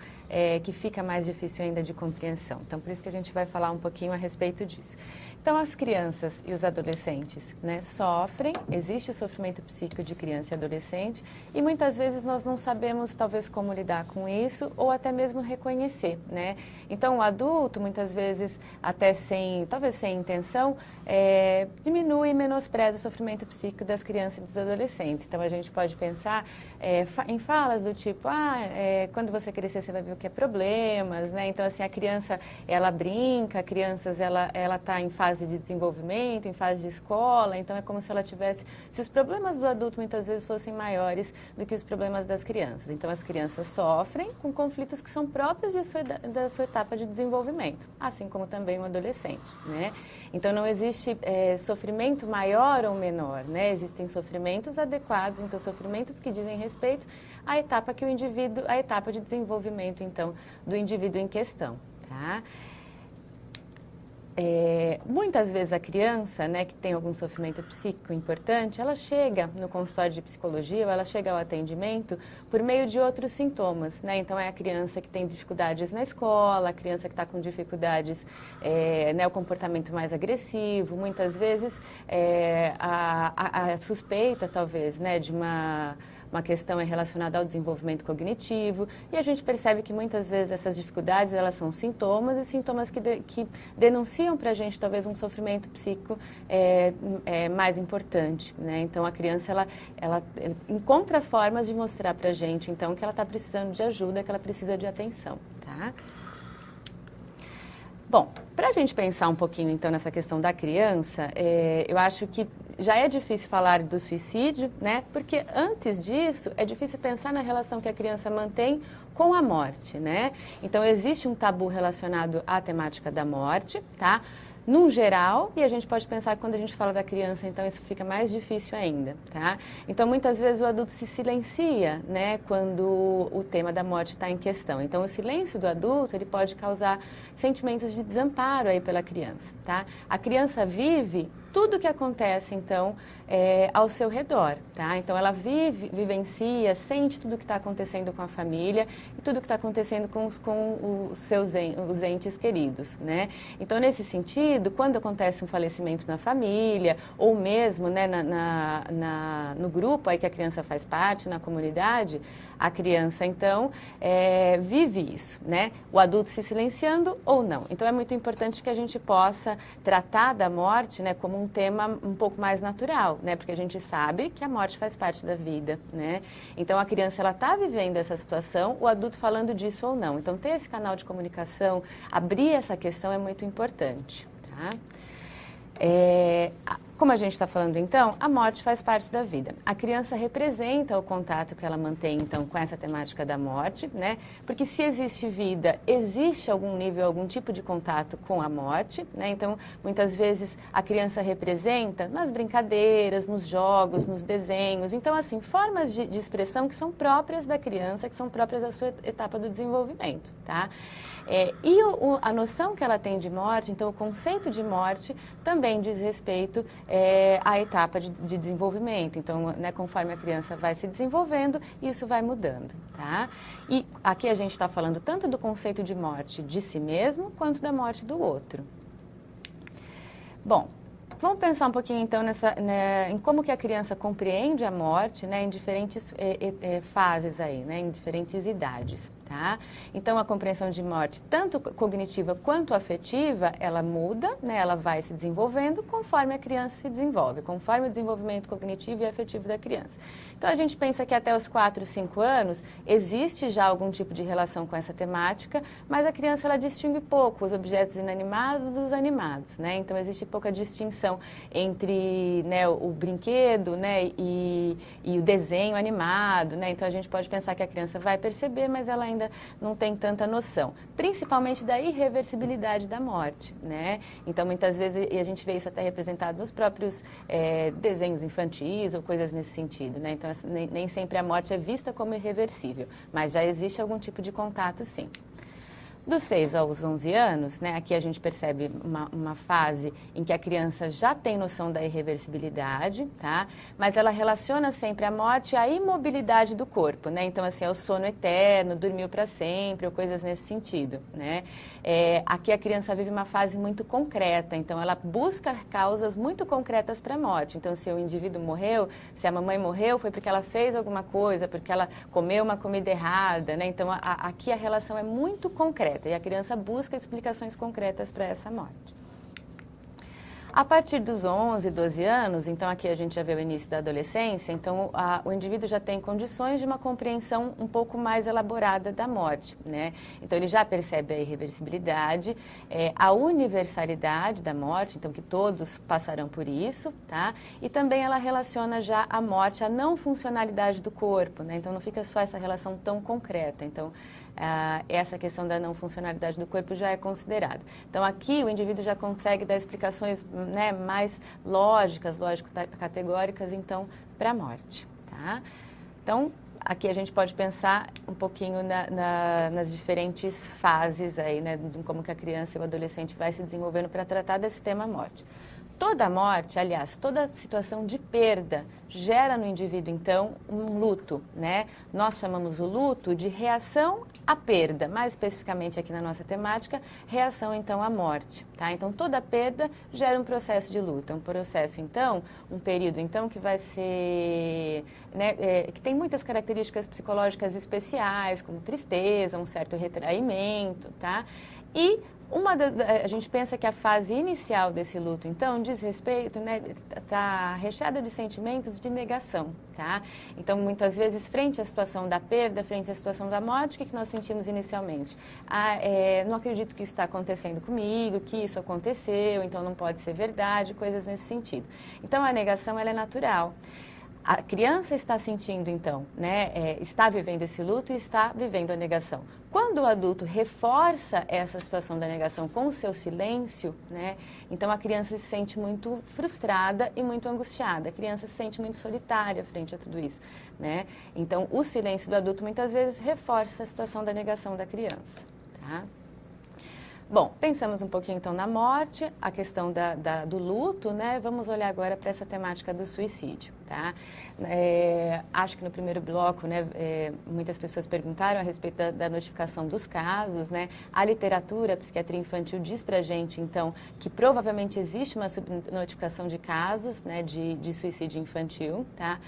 que fica mais difícil ainda de compreensão. Então, por isso que a gente vai falar um pouquinho a respeito disso. Então, as crianças e os adolescentes, né, sofrem, existe o sofrimento psíquico de criança e adolescente, e muitas vezes nós não sabemos, talvez, como lidar com isso, ou até mesmo reconhecer, né? Então, o adulto, muitas vezes, até talvez sem intenção, diminui e menospreza o sofrimento psíquico das crianças e dos adolescentes. Então, a gente pode pensar em falas do tipo, quando você crescer, você vai ver o que é problemas, né? Então, assim, a criança, ela brinca, a criança, ela está em fase de desenvolvimento, em fase de escola, então é como se ela tivesse... Se os problemas do adulto muitas vezes fossem maiores do que os problemas das crianças. Então, as crianças sofrem com conflitos que são próprios da sua etapa de desenvolvimento, assim como também o adolescente, né? Então, não existe sofrimento maior ou menor, né? Existem sofrimentos adequados, então, sofrimentos que dizem respeito à etapa a etapa de desenvolvimento, então, do indivíduo em questão, tá? Muitas vezes a criança, né, que tem algum sofrimento psíquico importante, ela chega no consultório de psicologia, ou ela chega ao atendimento por meio de outros sintomas, né? Então, é a criança que tem dificuldades na escola, a criança que está com dificuldades, né, o comportamento mais agressivo, muitas vezes a suspeita, talvez, né, de uma questão relacionada ao desenvolvimento cognitivo, e a gente percebe que muitas vezes essas dificuldades, elas são sintomas, e sintomas que denunciam para a gente talvez um sofrimento psíquico mais importante, né? Então, a criança, ela encontra formas de mostrar para a gente, então, que ela está precisando de ajuda, que ela precisa de atenção, tá? Bom, para a gente pensar um pouquinho, então, nessa questão da criança, eu acho que já é difícil falar do suicídio, né? Porque antes disso, é difícil pensar na relação que a criança mantém com a morte, né? Então, existe um tabu relacionado à temática da morte, tá? Num geral, e a gente pode pensar que quando a gente fala da criança, então isso fica mais difícil ainda, tá? Então, muitas vezes o adulto se silencia, né, quando o tema da morte está em questão. Então, o silêncio do adulto, ele pode causar sentimentos de desamparo aí pela criança, tá? A criança vive tudo o que acontece, então, ao seu redor, tá? Então, ela vivencia, sente tudo o que está acontecendo com a família e tudo o que está acontecendo com os entes queridos, né? Então, nesse sentido, quando acontece um falecimento na família, ou mesmo, né, no grupo aí que a criança faz parte, na comunidade, a criança, então, vive isso, né? O adulto se silenciando ou não. Então, é muito importante que a gente possa tratar da morte, né, como um tema um pouco mais natural, né? Porque a gente sabe que a morte faz parte da vida, né? Então, a criança, ela está vivendo essa situação, o adulto falando disso ou não. Então, ter esse canal de comunicação, abrir essa questão é muito importante, tá? Como a gente está falando, então, a morte faz parte da vida. A criança representa o contato que ela mantém, então, com essa temática da morte, né? Porque se existe vida, existe algum nível, algum tipo de contato com a morte, né? Então, muitas vezes, a criança representa nas brincadeiras, nos jogos, nos desenhos. Então, assim, formas de expressão que são próprias da criança, que são próprias da sua etapa do desenvolvimento, tá? E a noção que ela tem de morte, então o conceito de morte também diz respeito à etapa de desenvolvimento. Então, né, conforme a criança vai se desenvolvendo, isso vai mudando, tá? E aqui a gente está falando tanto do conceito de morte de si mesmo, quanto da morte do outro. Bom, vamos pensar um pouquinho, então, em como que a criança compreende a morte, né, em diferentes fases aí, né, em diferentes idades, tá? Então, a compreensão de morte, tanto cognitiva quanto afetiva, ela muda, né, ela vai se desenvolvendo conforme a criança se desenvolve, conforme o desenvolvimento cognitivo e afetivo da criança. Então, a gente pensa que até os 4, 5 anos, existe já algum tipo de relação com essa temática, mas a criança, ela distingue pouco os objetos inanimados dos animados, né? Então, existe pouca distinção entre, né, o brinquedo, né, e o desenho animado, né? Então, a gente pode pensar que a criança vai perceber, mas ela ainda não tem tanta noção, principalmente da irreversibilidade da morte, né? Então, muitas vezes, e a gente vê isso até representado nos próprios desenhos infantis ou coisas nesse sentido, né? Então, nem sempre a morte é vista como irreversível, mas já existe algum tipo de contato, sim. Dos 6 aos 11 anos, né, aqui a gente percebe uma fase em que a criança já tem noção da irreversibilidade, tá? Mas ela relaciona sempre a morte à imobilidade do corpo, né? Então, assim, é o sono eterno, dormiu para sempre, ou coisas nesse sentido, né? Aqui a criança vive uma fase muito concreta, então ela busca causas muito concretas para a morte. Então, se o indivíduo morreu, se a mamãe morreu, foi porque ela fez alguma coisa, porque ela comeu uma comida errada, né? Então, aqui a relação é muito concreta. E a criança busca explicações concretas para essa morte. A partir dos 11, 12 anos, então aqui a gente já vê o início da adolescência, então o indivíduo já tem condições de uma compreensão um pouco mais elaborada da morte, né? Então ele já percebe a irreversibilidade, a universalidade da morte, então que todos passarão por isso, tá? E também ela relaciona já a morte à não funcionalidade do corpo, né? Então não fica só essa relação tão concreta, então essa questão da não funcionalidade do corpo já é considerada. Então, aqui o indivíduo já consegue dar explicações, né, mais lógicas, lógico-categóricas, então, para a morte, tá? Então, aqui a gente pode pensar um pouquinho nas diferentes fases aí, né, de como que a criança e o adolescente vai se desenvolvendo para tratar desse tema morte. Toda morte, aliás, toda situação de perda gera no indivíduo, então, um luto, né? Nós chamamos o luto de reação à perda, mais especificamente aqui na nossa temática, reação, então, à morte, tá? Então, toda perda gera um processo de luto, um processo, então, um período, então, que vai ser, né, que tem muitas características psicológicas especiais, como tristeza, um certo retraimento, tá? E a gente pensa que a fase inicial desse luto, então, diz respeito, né, está recheada de sentimentos de negação, tá? Então, muitas vezes, frente à situação da perda, frente à situação da morte, o que nós sentimos inicialmente? Não acredito que isso está acontecendo comigo, que isso aconteceu, então não pode ser verdade, coisas nesse sentido. Então, a negação, ela é natural. A criança está sentindo, então, né, está vivendo esse luto e está vivendo a negação. Quando o adulto reforça essa situação da negação com o seu silêncio, né, então a criança se sente muito frustrada e muito angustiada. A criança se sente muito solitária frente a tudo isso, né? Então, o silêncio do adulto muitas vezes reforça a situação da negação da criança, tá? Bom, pensamos um pouquinho então na morte, a questão do luto, né? Vamos olhar agora para essa temática do suicídio, tá? Acho que no primeiro bloco, né, muitas pessoas perguntaram a respeito da notificação dos casos, né? A literatura, a psiquiatria infantil diz pra gente, então, que provavelmente existe uma subnotificação de casos, né, de suicídio infantil, tá?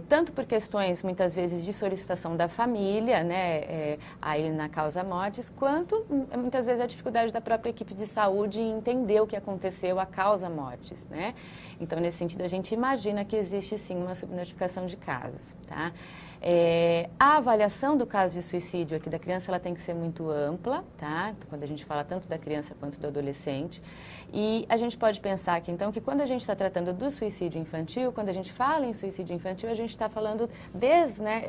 Tanto por questões, muitas vezes, de solicitação da família, né, aí na causa mortes, quanto, muitas vezes, a dificuldade da própria equipe de saúde em entender o que aconteceu, a causa mortes, né? Então, nesse sentido, a gente imagina que existe, sim, uma subnotificação de casos, tá? A avaliação do caso de suicídio aqui da criança, ela tem que ser muito ampla, tá? Quando a gente fala tanto da criança quanto do adolescente. E a gente pode pensar aqui, então, que quando a gente está tratando do suicídio infantil, quando a gente fala em suicídio infantil, a gente está falando desde, né,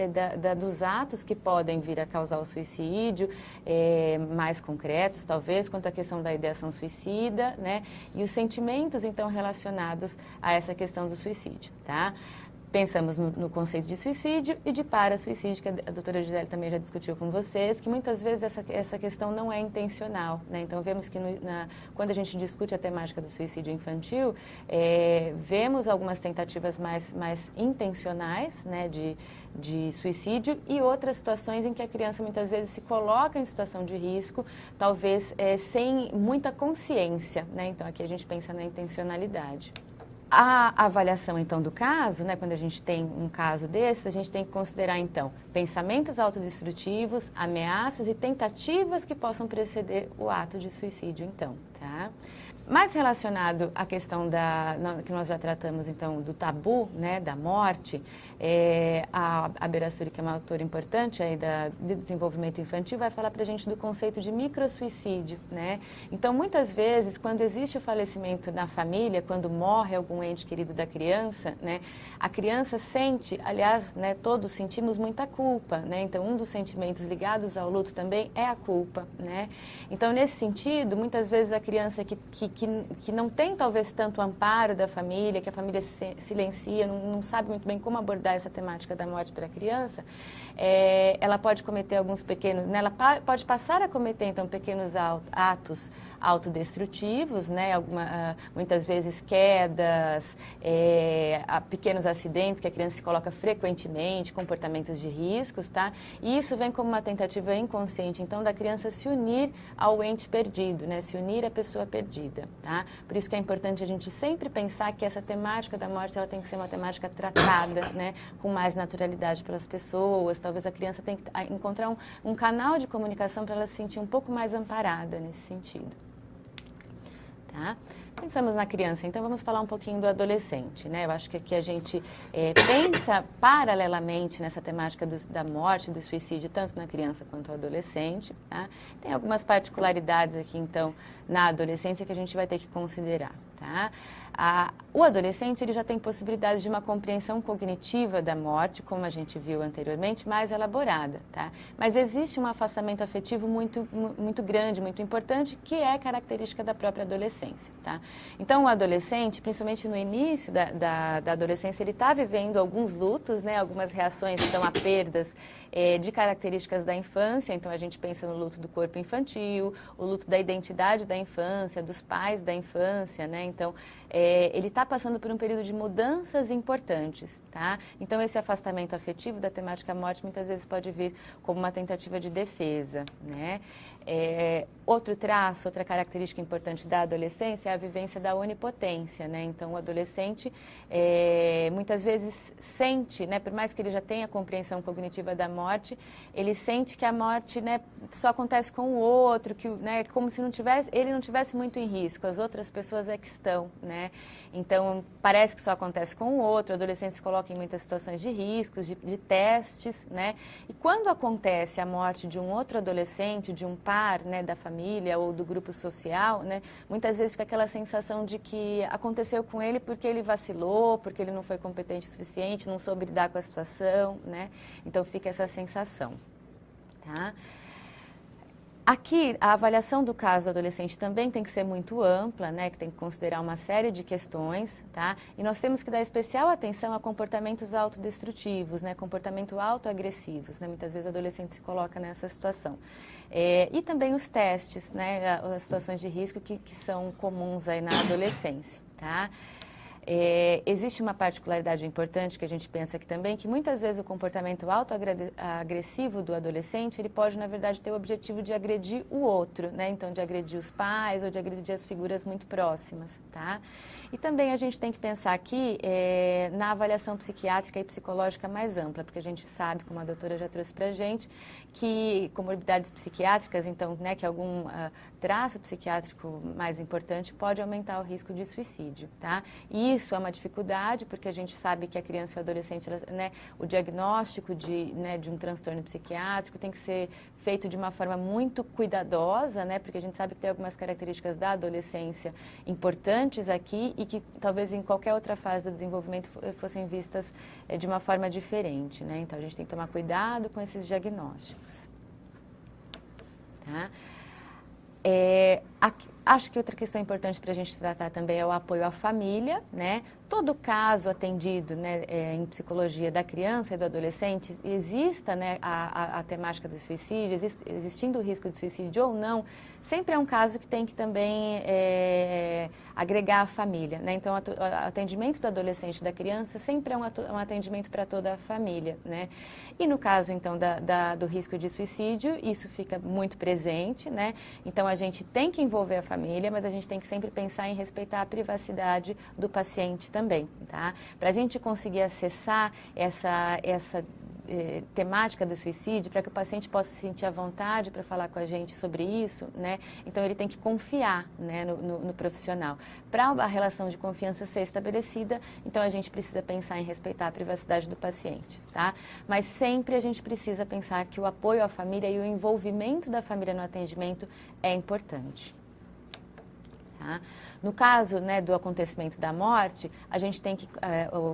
dos atos que podem vir a causar o suicídio, mais concretos, talvez, quanto à questão da ideação suicida, né? E os sentimentos, então, relacionados a essa questão do suicídio, tá? Pensamos no conceito de suicídio e de parasuicídio, que a doutora Gisele também já discutiu com vocês, que muitas vezes essa questão não é intencional, né? Então, vemos que quando a gente discute a temática do suicídio infantil, vemos algumas tentativas mais intencionais, né, de suicídio e outras situações em que a criança muitas vezes se coloca em situação de risco, talvez sem muita consciência, né? Então, aqui a gente pensa na intencionalidade. A avaliação, então, do caso, né, quando a gente tem um caso desses, a gente tem que considerar, então, pensamentos autodestrutivos, ameaças e tentativas que possam preceder o ato de suicídio, então, tá? Mais relacionado à questão que nós já tratamos, então, do tabu, né, da morte, a Berassuri, que é uma autora importante aí de desenvolvimento infantil, vai falar para a gente do conceito de microsuicídio, né? Então, muitas vezes, quando existe o falecimento na família, quando morre algum ente querido da criança, né, a criança sente, aliás, né, todos sentimos muita culpa, né? Então, um dos sentimentos ligados ao luto também é a culpa, né? Então, nesse sentido, muitas vezes a criança que não tem talvez tanto amparo da família, que a família silencia, não sabe muito bem como abordar essa temática da morte para a criança, ela pode cometer alguns pequenos, né, ela pode passar a cometer então pequenos atos autodestrutivos, né, muitas vezes quedas, pequenos acidentes que a criança se coloca frequentemente, comportamentos de riscos, tá? E isso vem como uma tentativa inconsciente, então, da criança se unir ao ente perdido, né, se unir à pessoa perdida, tá? Por isso que é importante a gente sempre pensar que essa temática da morte, ela tem que ser uma temática tratada, né, com mais naturalidade pelas pessoas. Talvez a criança tenha que encontrar um canal de comunicação para ela se sentir um pouco mais amparada nesse sentido. Tá? Pensamos na criança, então vamos falar um pouquinho do adolescente, né? Eu acho que aqui a gente pensa paralelamente nessa temática da morte, do suicídio, tanto na criança quanto no adolescente, tá? Tem algumas particularidades aqui, então, na adolescência que a gente vai ter que considerar, tá? O adolescente, ele já tem possibilidades de uma compreensão cognitiva da morte, como a gente viu anteriormente, mais elaborada, tá? Mas existe um afastamento afetivo muito grande, muito importante, que é característica da própria adolescência, tá? Então, o adolescente, principalmente no início da adolescência, ele está vivendo alguns lutos, né? Algumas reações, então, a perdas de características da infância. Então, a gente pensa no luto do corpo infantil, o luto da identidade da infância, dos pais da infância, né? Então, ele está passando por um período de mudanças importantes, tá? Então, esse afastamento afetivo da temática morte muitas vezes pode vir como uma tentativa de defesa, né? Outro traço, outra característica importante da adolescência é a vivência da onipotência, né? Então, o adolescente muitas vezes sente, né, por mais que ele já tenha a compreensão cognitiva da morte, ele sente que a morte, né, só acontece com o outro, que, né, como se ele não tivesse muito em risco, as outras pessoas é que estão, né? Então, parece que só acontece com o outro, o adolescente se coloca em muitas situações de riscos, de testes, né? E quando acontece a morte de um outro adolescente, de um par, né, da família ou do grupo social, né, muitas vezes fica aquela sensação de que aconteceu com ele porque ele vacilou, porque ele não foi competente o suficiente, não soube lidar com a situação, né? Então, fica essa sensação, tá? Aqui, a avaliação do caso do adolescente também tem que ser muito ampla, né, que tem que considerar uma série de questões, tá? E nós temos que dar especial atenção a comportamentos autodestrutivos, né, comportamentos autoagressivos, né? Muitas vezes o adolescente se coloca nessa situação. E também os testes, né, as situações de risco que são comuns aí na adolescência, tá? Existe uma particularidade importante que a gente pensa aqui também, que muitas vezes o comportamento autoagressivo do adolescente, ele pode, na verdade, ter o objetivo de agredir o outro, né? Então, de agredir os pais ou de agredir as figuras muito próximas, tá? E também a gente tem que pensar aqui na avaliação psiquiátrica e psicológica mais ampla, porque a gente sabe, como a doutora já trouxe pra gente, que comorbidades psiquiátricas, então, né, que algum traço psiquiátrico mais importante pode aumentar o risco de suicídio, tá? E isso é uma dificuldade, porque a gente sabe que a criança e o adolescente, né, o diagnóstico de um transtorno psiquiátrico tem que ser feito de uma forma muito cuidadosa, né, porque a gente sabe que tem algumas características da adolescência importantes aqui e que talvez em qualquer outra fase do desenvolvimento fossem vistas de uma forma diferente, né? Então a gente tem que tomar cuidado com esses diagnósticos. Tá? Acho que outra questão importante para a gente tratar também é o apoio à família, né? Todo caso atendido, né, em psicologia da criança e do adolescente, exista, né, a temática do suicídio, existindo o risco de suicídio ou não, sempre é um caso que tem que também agregar a família, né? Então, o atendimento do adolescente e da criança sempre é um atendimento para toda a família, né? E no caso, então, do risco de suicídio, isso fica muito presente, né? Então, a gente tem que envolver a família, mas a gente tem que sempre pensar em respeitar a privacidade do paciente também, tá? Para a gente conseguir acessar essa temática do suicídio, para que o paciente possa se sentir à vontade para falar com a gente sobre isso, né? Então ele tem que confiar, né, no profissional. Para a relação de confiança ser estabelecida, então a gente precisa pensar em respeitar a privacidade do paciente, tá? Mas sempre a gente precisa pensar que o apoio à família e o envolvimento da família no atendimento é importante. Tá? No caso, né, do acontecimento da morte, a gente tem que,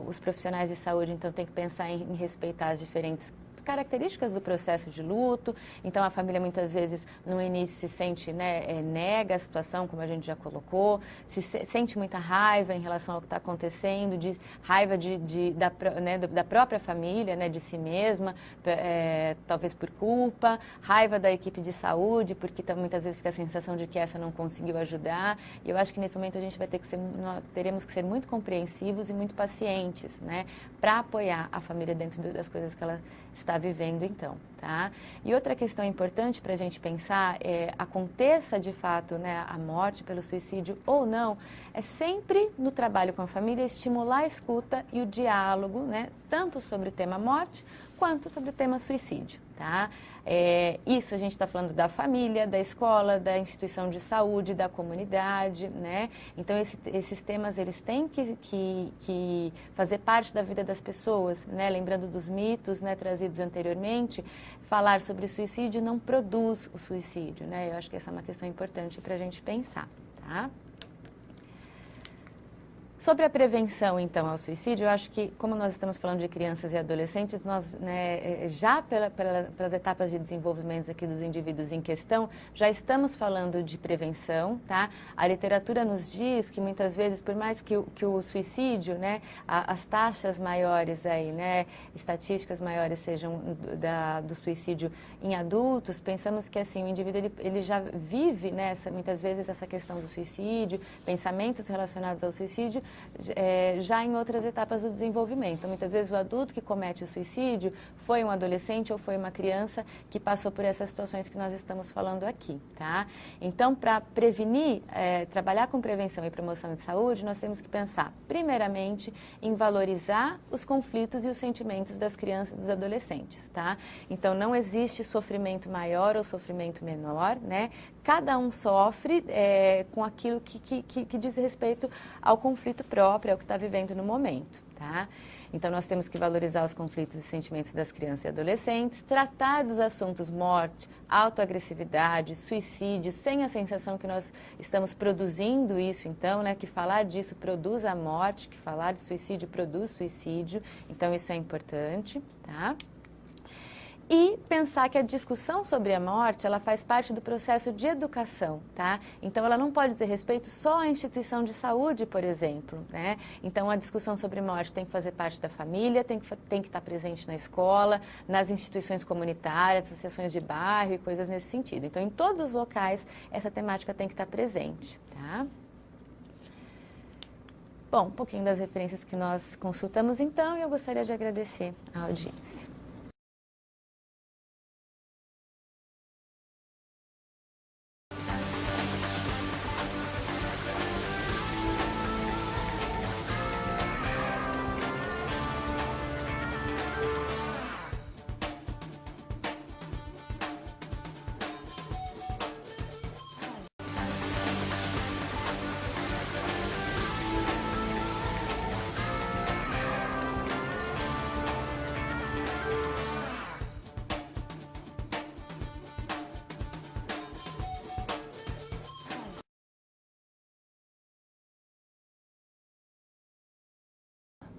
os profissionais de saúde, então, tem que pensar em respeitar as diferentes características do processo de luto. Então, a família muitas vezes no início se sente, né, nega a situação, como a gente já colocou, sente muita raiva em relação ao que está acontecendo, raiva da própria família, né, de si mesma, talvez por culpa, raiva da equipe de saúde, porque muitas vezes fica a sensação de que essa não conseguiu ajudar. E eu acho que nesse momento a gente vai ter que teremos que ser muito compreensivos e muito pacientes, né, para apoiar a família dentro das coisas que ela está vivendo, então, tá? E outra questão importante para a gente pensar aconteça de fato, né, a morte pelo suicídio ou não, é sempre no trabalho com a família estimular a escuta e o diálogo, né, tanto sobre o tema morte quanto sobre o tema suicídio, tá? Isso a gente está falando da família, da escola, da instituição de saúde, da comunidade, né? Então, esses temas, eles têm que fazer parte da vida das pessoas, né? Lembrando dos mitos, né, trazidos anteriormente, falar sobre suicídio não produz o suicídio, né? Eu acho que essa é uma questão importante para a gente pensar, tá? Sobre a prevenção, então, ao suicídio, eu acho que, como nós estamos falando de crianças e adolescentes, nós, né, já pelas etapas de desenvolvimento aqui dos indivíduos em questão, já estamos falando de prevenção, tá? A literatura nos diz que, muitas vezes, por mais que o suicídio, né, as taxas maiores aí, né, estatísticas maiores sejam do suicídio em adultos, pensamos que, assim, o indivíduo, ele já vive, né, muitas vezes, essa questão do suicídio, pensamentos relacionados ao suicídio, já em outras etapas do desenvolvimento. Então, muitas vezes o adulto que comete o suicídio foi um adolescente ou foi uma criança que passou por essas situações que nós estamos falando aqui, tá? Então, para prevenir, trabalhar com prevenção e promoção de saúde, nós temos que pensar, primeiramente, em valorizar os conflitos e os sentimentos das crianças e dos adolescentes, tá? Então, não existe sofrimento maior ou sofrimento menor, né? Cada um sofre com aquilo que diz respeito ao conflito próprio, ao que está vivendo no momento, tá? Então, nós temos que valorizar os conflitos e sentimentos das crianças e adolescentes, tratar dos assuntos morte, autoagressividade, suicídio, sem a sensação que nós estamos produzindo isso, então, né? Que falar disso produz a morte, que falar de suicídio produz suicídio, então isso é importante, tá? E pensar que a discussão sobre a morte, ela faz parte do processo de educação, tá? Então, ela não pode dizer respeito só à instituição de saúde, por exemplo, né? Então, a discussão sobre morte tem que fazer parte da família, tem que estar presente na escola, nas instituições comunitárias, associações de bairro e coisas nesse sentido. Então, em todos os locais, essa temática tem que estar presente, tá? Bom, um pouquinho das referências que nós consultamos, então, e eu gostaria de agradecer a audiência.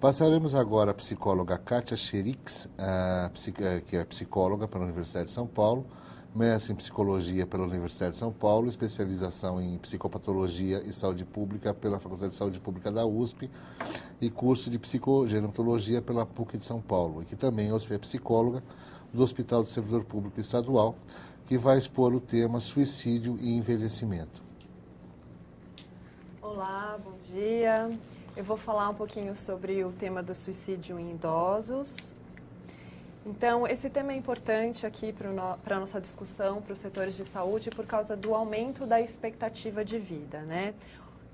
Passaremos agora à psicóloga Kátia Cherix, que é psicóloga pela Universidade de São Paulo, mestre em psicologia pela Universidade de São Paulo, especialização em psicopatologia e saúde pública pela Faculdade de Saúde Pública da USP e curso de psicogerontologia pela PUC de São Paulo, e que também é psicóloga do Hospital do Servidor Público Estadual, que vai expor o tema suicídio e envelhecimento. Olá, bom dia. Eu vou falar um pouquinho sobre o tema do suicídio em idosos. Então, esse tema é importante aqui para a nossa discussão, para os setores de saúde, por causa do aumento da expectativa de vida, né?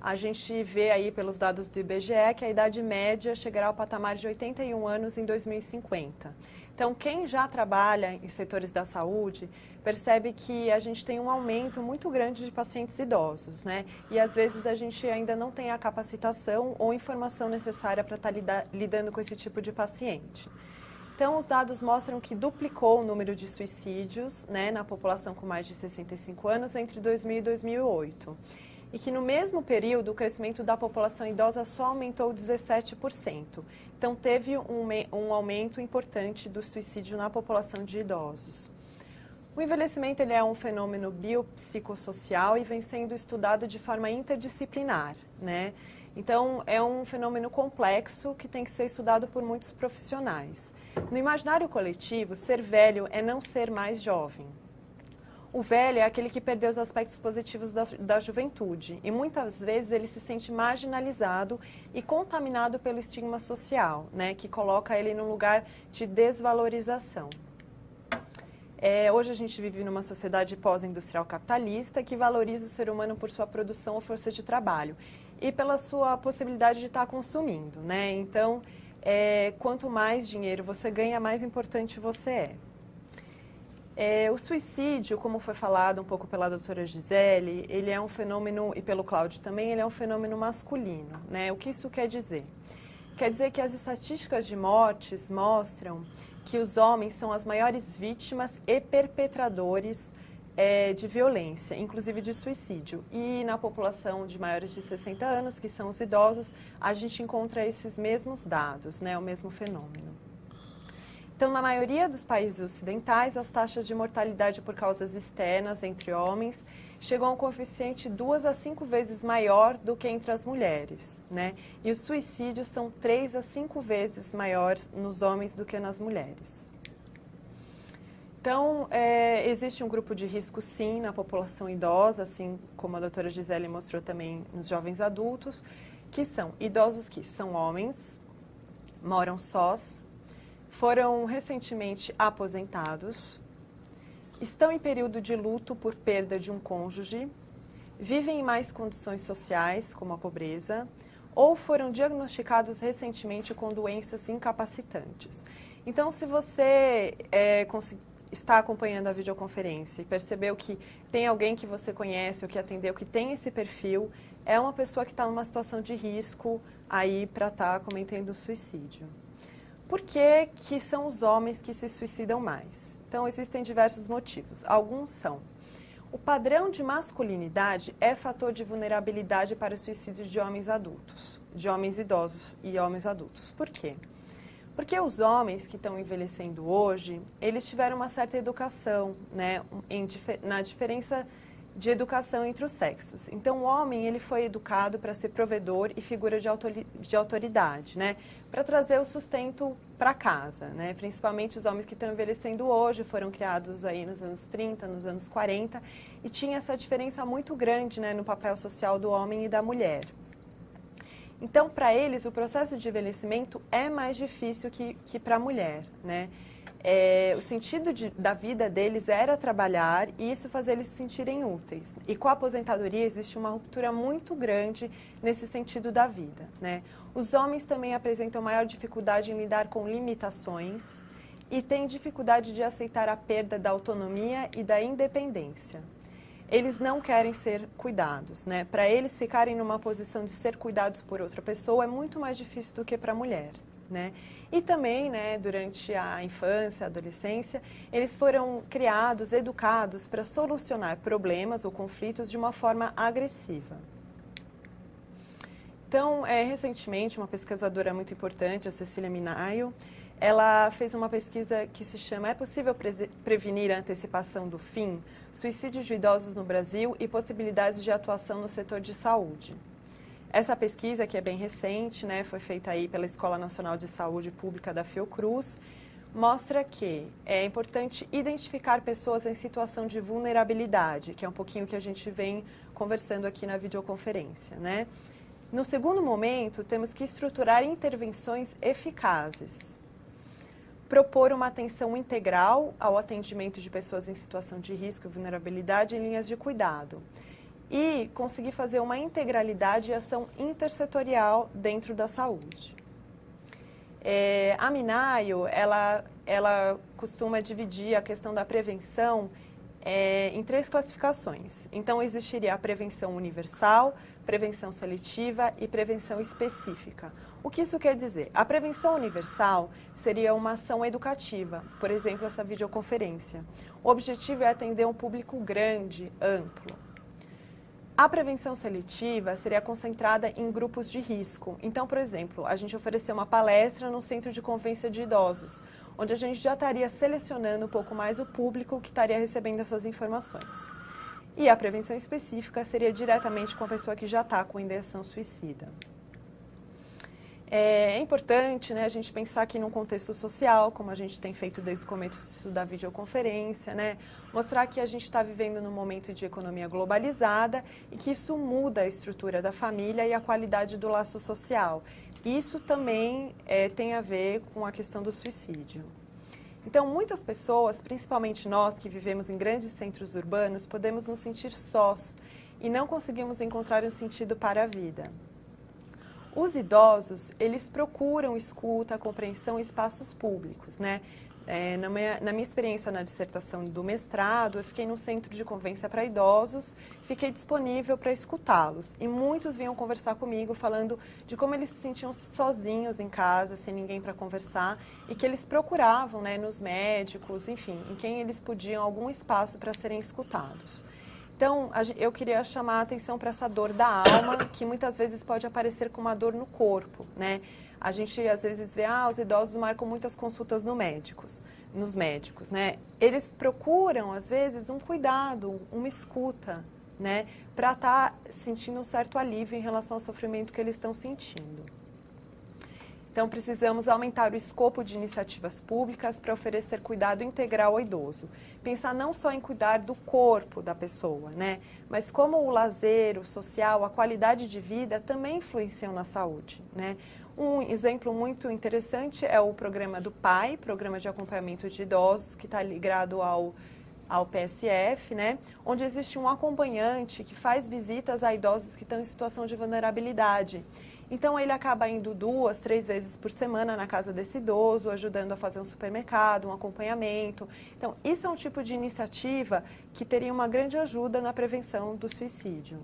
A gente vê aí pelos dados do IBGE que a idade média chegará ao patamar de 81 anos em 2050. Então, quem já trabalha em setores da saúde percebe que a gente tem um aumento muito grande de pacientes idosos, né? E às vezes a gente ainda não tem a capacitação ou informação necessária para estar lidando com esse tipo de paciente. Então, os dados mostram que duplicou o número de suicídios, né, na população com mais de 65 anos entre 2000 e 2008. E que no mesmo período o crescimento da população idosa só aumentou 17%. Então, teve um aumento importante do suicídio na população de idosos. O envelhecimento ele é um fenômeno biopsicossocial e vem sendo estudado de forma interdisciplinar, né? Então, é um fenômeno complexo que tem que ser estudado por muitos profissionais. No imaginário coletivo, ser velho é não ser mais jovem. O velho é aquele que perdeu os aspectos positivos da juventude e muitas vezes ele se sente marginalizado e contaminado pelo estigma social, né, que coloca ele num lugar de desvalorização. Hoje a gente vive numa sociedade pós-industrial capitalista que valoriza o ser humano por sua produção ou força de trabalho e pela sua possibilidade de estar consumindo, né? Então, quanto mais dinheiro você ganha, mais importante você é. O suicídio, como foi falado um pouco pela doutora Gisele, ele é um fenômeno, e pelo Cláudio também, ele é um fenômeno masculino, né? O que isso quer dizer? Quer dizer que as estatísticas de mortes mostram que os homens são as maiores vítimas e perpetradores de violência, inclusive de suicídio. E na população de maiores de 60 anos, que são os idosos, a gente encontra esses mesmos dados, né, o mesmo fenômeno. Então, na maioria dos países ocidentais, as taxas de mortalidade por causas externas entre homens chegam a um coeficiente 2 a 5 vezes maior do que entre as mulheres, né? E os suicídios são 3 a 5 vezes maiores nos homens do que nas mulheres. Então, existe um grupo de risco, sim, na população idosa, assim como a doutora Gisele mostrou também nos jovens adultos, que são idosos que são homens, moram sós, foram recentemente aposentados, estão em período de luto por perda de um cônjuge, vivem em mais condições sociais, como a pobreza, ou foram diagnosticados recentemente com doenças incapacitantes. Então, se você está acompanhando a videoconferência e percebeu que tem alguém que você conhece ou que atendeu que tem esse perfil, é uma pessoa que está numa situação de risco aí para estar cometendo o suicídio. Por que são os homens que se suicidam mais? Então, existem diversos motivos. Alguns são: o padrão de masculinidade é fator de vulnerabilidade para o suicídio de homens adultos, de homens idosos e homens adultos. Por quê? Porque os homens que estão envelhecendo hoje, eles tiveram uma certa educação, né, na diferença de educação entre os sexos. Então, o homem ele foi educado para ser provedor e figura de autoridade, né? Para trazer o sustento para casa, né? Principalmente os homens que estão envelhecendo hoje foram criados aí nos anos 30, nos anos 40 e tinha essa diferença muito grande, né, no papel social do homem e da mulher. Então, para eles, o processo de envelhecimento é mais difícil que para a mulher, né? O sentido da vida deles era trabalhar e isso fazia eles se sentirem úteis. E com a aposentadoria existe uma ruptura muito grande nesse sentido da vida, né? Os homens também apresentam maior dificuldade em lidar com limitações e têm dificuldade de aceitar a perda da autonomia e da independência. Eles não querem ser cuidados, né? Para eles ficarem numa posição de ser cuidados por outra pessoa é muito mais difícil do que para a mulher, né? E também, né, durante a infância, a adolescência, eles foram criados, educados para solucionar problemas ou conflitos de uma forma agressiva. Então, recentemente, uma pesquisadora muito importante, a Cecília Minaio, ela fez uma pesquisa que se chama É possível prevenir a antecipação do fim? Suicídios de idosos no Brasil e possibilidades de atuação no setor de saúde. Essa pesquisa, que é bem recente, né, foi feita aí pela Escola Nacional de Saúde Pública da Fiocruz, mostra que é importante identificar pessoas em situação de vulnerabilidade, que é um pouquinho que a gente vem conversando aqui na videoconferência, né? No segundo momento, temos que estruturar intervenções eficazes. Propor uma atenção integral ao atendimento de pessoas em situação de risco e vulnerabilidade em linhas de cuidado. E conseguir fazer uma integralidade e ação intersetorial dentro da saúde. A Minaio, ela costuma dividir a questão da prevenção em 3 classificações. Então, existiria a prevenção universal, prevenção seletiva e prevenção específica. O que isso quer dizer? A prevenção universal seria uma ação educativa, por exemplo, essa videoconferência. O objetivo é atender um público grande, amplo. A prevenção seletiva seria concentrada em grupos de risco. Então, por exemplo, a gente ofereceu uma palestra no Centro de Convivência de Idosos, onde a gente já estaria selecionando um pouco mais o público que estaria recebendo essas informações. E a prevenção específica seria diretamente com a pessoa que já está com ideação suicida. É importante, né, a gente pensar aqui num contexto social, como a gente tem feito desde o começo da videoconferência, né, mostrar que a gente está vivendo num momento de economia globalizada e que isso muda a estrutura da família e a qualidade do laço social. Isso também tem a ver com a questão do suicídio. Então, muitas pessoas, principalmente nós que vivemos em grandes centros urbanos, podemos nos sentir sós e não conseguimos encontrar um sentido para a vida. Os idosos, eles procuram escuta, compreensão em espaços públicos, né? Na minha experiência na dissertação do mestrado, eu fiquei no centro de convivência para idosos, fiquei disponível para escutá-los. E muitos vinham conversar comigo falando de como eles se sentiam sozinhos em casa, sem ninguém para conversar, e que eles procuravam, né, nos médicos, enfim, em quem eles podiam algum espaço para serem escutados. Então, eu queria chamar a atenção para essa dor da alma, que muitas vezes pode aparecer com uma dor no corpo, né? A gente, às vezes, vê, os idosos marcam muitas consultas nos médicos, né? Eles procuram, às vezes, um cuidado, uma escuta, né? Para estar sentindo um certo alívio em relação ao sofrimento que eles estão sentindo. Então, precisamos aumentar o escopo de iniciativas públicas para oferecer cuidado integral ao idoso. Pensar não só em cuidar do corpo da pessoa, né? Mas como o lazer, o social, a qualidade de vida também influenciam na saúde, né? Um exemplo muito interessante é o programa do PAI, Programa de Acompanhamento de Idosos, que está ligado ao PSF, né? Onde existe um acompanhante que faz visitas a idosos que estão em situação de vulnerabilidade. Então, ele acaba indo 2, 3 vezes por semana na casa desse idoso, ajudando a fazer um supermercado, um acompanhamento. Então, isso é um tipo de iniciativa que teria uma grande ajuda na prevenção do suicídio.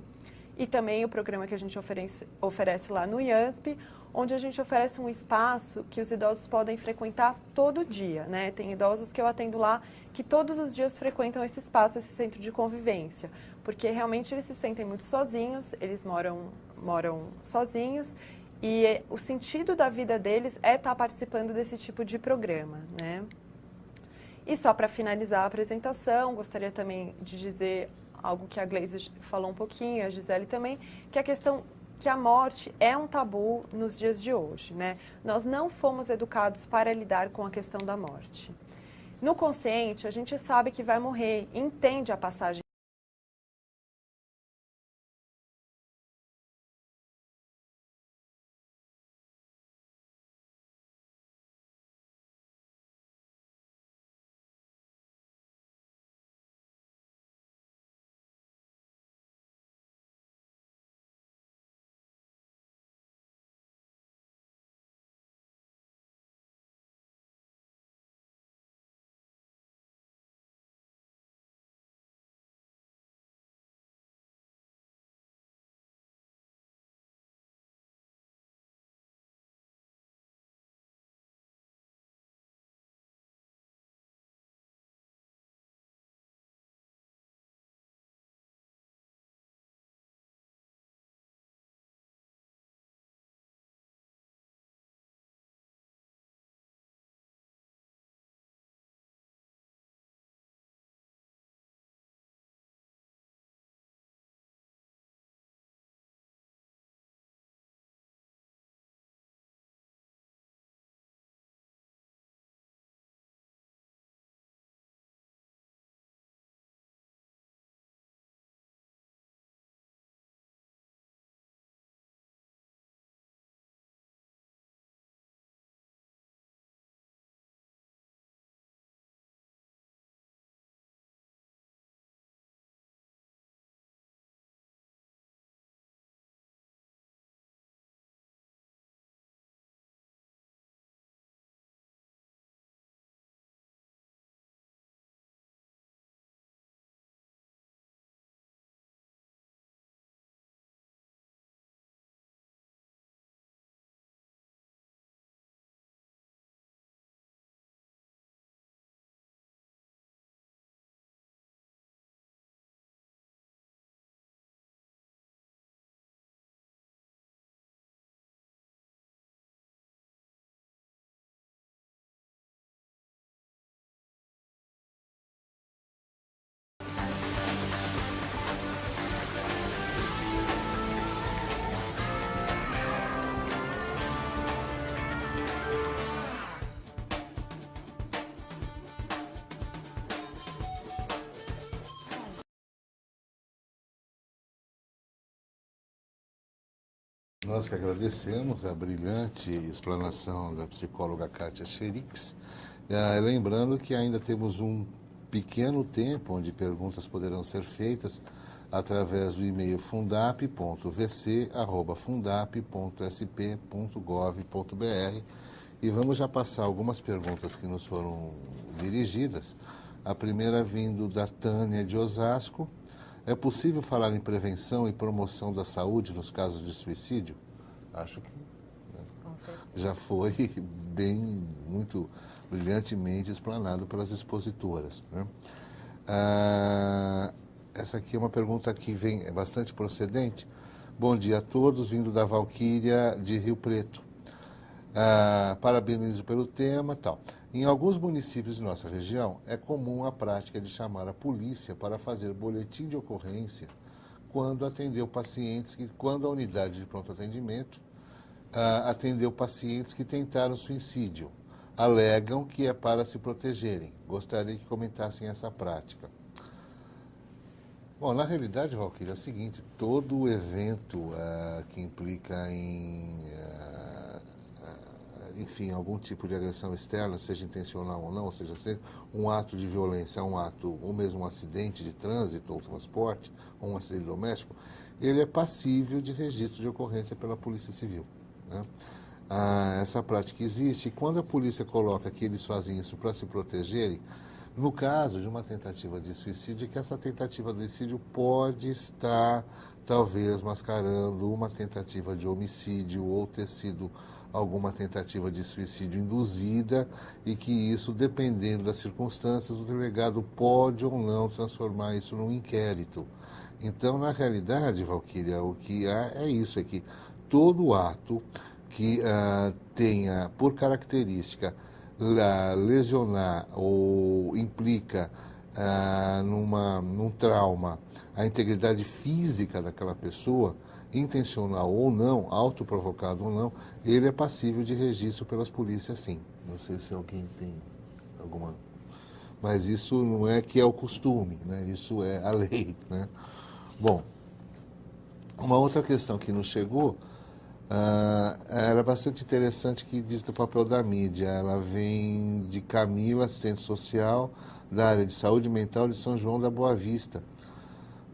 E também o programa que a gente oferece lá no IANSP, onde a gente oferece um espaço que os idosos podem frequentar todo dia, né? Tem idosos que eu atendo lá que todos os dias frequentam esse espaço, esse centro de convivência, porque realmente eles se sentem muito sozinhos, eles moram sozinhos e o sentido da vida deles é estar participando desse tipo de programa, né? E só para finalizar a apresentação, gostaria também de dizer algo que a Gleise falou um pouquinho, a Gisele também, que a questão que a morte é um tabu nos dias de hoje, né? Nós não fomos educados para lidar com a questão da morte. No consciente, a gente sabe que vai morrer, entende a passagem Nós que agradecemos a brilhante explanação da psicóloga Kátia Cherix, lembrando que ainda temos um pequeno tempo onde perguntas poderão ser feitas através do e-mail fundap.vc@fundap.sp.gov.br e vamos já passar algumas perguntas que nos foram dirigidas. A primeira vindo da Tânia de Osasco. É possível falar em prevenção e promoção da saúde nos casos de suicídio? Acho que já foi muito brilhantemente explanado pelas expositoras, né? Essa aqui é uma pergunta que é bastante procedente. Bom dia a todos, vindo da Valquíria de Rio Preto. Parabenizo pelo tema, tal. Em alguns municípios de nossa região, é comum a prática de chamar a polícia para fazer boletim de ocorrência quando quando a unidade de pronto atendimento atendeu pacientes que tentaram suicídio. Alegam que é para se protegerem. Gostaria que comentassem essa prática. Bom, na realidade, Valquíria, é o seguinte, todo evento que implica enfim, algum tipo de agressão externa, seja intencional ou não, ou seja, ser um ato de violência, ou mesmo um acidente de trânsito ou transporte, ou um acidente doméstico, ele é passível de registro de ocorrência pela Polícia Civil, né? Essa prática existe e quando a polícia coloca que eles fazem isso para se protegerem, no caso de uma tentativa de suicídio, é que essa tentativa de suicídio pode estar, talvez, mascarando uma tentativa de homicídio ou ter sido alguma tentativa de suicídio induzida e que isso, dependendo das circunstâncias, o delegado pode ou não transformar isso num inquérito. Então, na realidade, Valquíria, o que há é isso, é que todo ato que tenha por característica lesionar ou implica num trauma a integridade física daquela pessoa, intencional ou não, autoprovocado ou não, ele é passível de registro pelas polícias, sim. Não sei se alguém tem alguma... Mas isso não é que é o costume, né? Isso é a lei, né? Bom, uma outra questão que nos chegou era bastante interessante, que diz do papel da mídia. Ela vem de Camila, assistente social da área de saúde mental de São João da Boa Vista.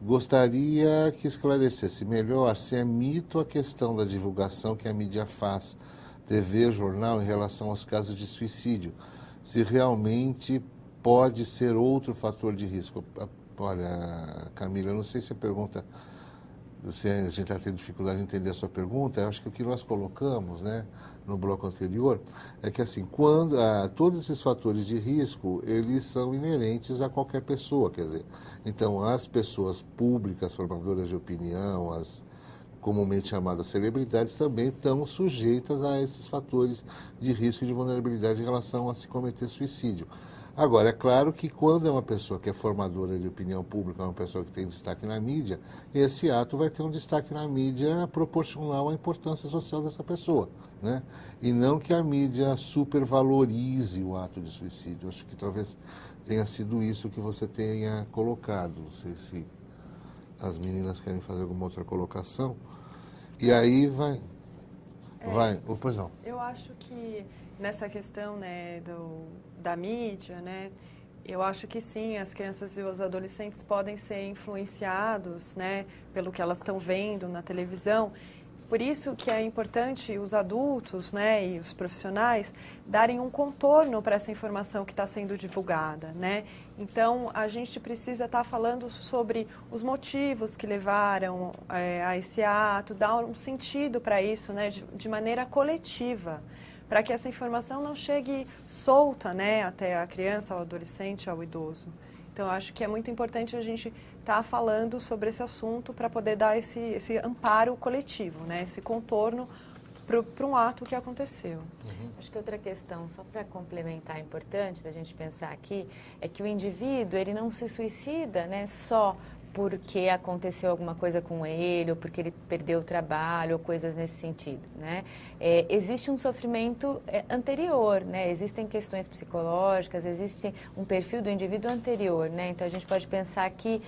Gostaria que esclarecesse melhor se é mito a questão da divulgação que a mídia faz, TV, jornal, em relação aos casos de suicídio. Se realmente pode ser outro fator de risco. Olha, Camila, eu não sei se a pergunta... Se a gente está tendo dificuldade de entender a sua pergunta, eu acho que o que nós colocamos, né, no bloco anterior é que, assim, quando todos esses fatores de risco, eles são inerentes a qualquer pessoa, quer dizer, então as pessoas públicas, formadoras de opinião, as comumente chamadas celebridades, também estão sujeitas a esses fatores de risco e de vulnerabilidade em relação a se cometer suicídio. Agora, é claro que quando é uma pessoa que é formadora de opinião pública, uma pessoa que tem destaque na mídia, esse ato vai ter um destaque na mídia proporcional à importância social dessa pessoa, né? E não que a mídia supervalorize o ato de suicídio. Acho que talvez tenha sido isso que você tenha colocado. Não sei se as meninas querem fazer alguma outra colocação. E aí vai... Pois não. Eu acho que nessa questão, né, da mídia, né, eu acho que sim, as crianças e os adolescentes podem ser influenciados, né, pelo que elas estão vendo na televisão. Por isso que é importante os adultos, né, e os profissionais darem um contorno para essa informação que está sendo divulgada, né? Então, a gente precisa estar falando sobre os motivos que levaram a esse ato, dar um sentido para isso, né, de maneira coletiva, para que essa informação não chegue solta, né, até a criança, ao adolescente, ao idoso. Então, eu acho que é muito importante a gente estar falando sobre esse assunto para poder dar esse amparo coletivo, né, esse contorno para um ato que aconteceu. Acho que outra questão, só para complementar, importante da gente pensar aqui, é que o indivíduo, ele não se suicida, né, só porque aconteceu alguma coisa com ele, ou porque ele perdeu o trabalho, ou coisas nesse sentido, né? Existe um sofrimento anterior, né? Existem questões psicológicas, existe um perfil do indivíduo anterior, né? Então, a gente pode pensar que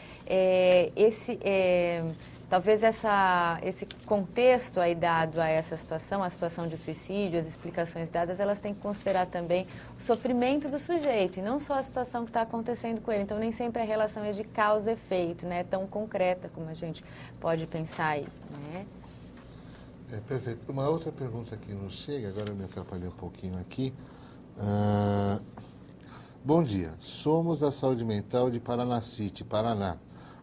talvez esse contexto aí dado a essa situação, a situação de suicídio, as explicações dadas, elas têm que considerar também o sofrimento do sujeito e não só a situação que está acontecendo com ele. Então, nem sempre a relação é de causa e efeito, né? Tão concreta como a gente pode pensar aí, né? Perfeito. Uma outra pergunta que nos chega, agora eu me atrapalhei um pouquinho aqui. Bom dia, somos da Saúde Mental de Paranacite, Paraná.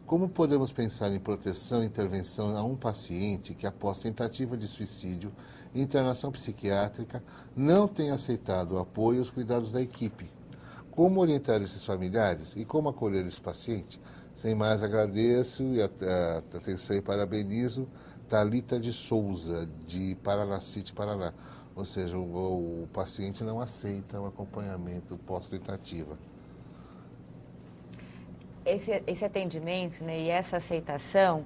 Como podemos pensar em proteção e intervenção a um paciente que, após tentativa de suicídio e internação psiquiátrica, não tem aceitado o apoio e os cuidados da equipe? Como orientar esses familiares e como acolher esse paciente? Sem mais, agradeço e atenção e parabenizo Thalita de Souza, de Paranacite, Paraná. Ou seja, o paciente não aceita o acompanhamento pós-tentativa. Esse atendimento, né, e essa aceitação,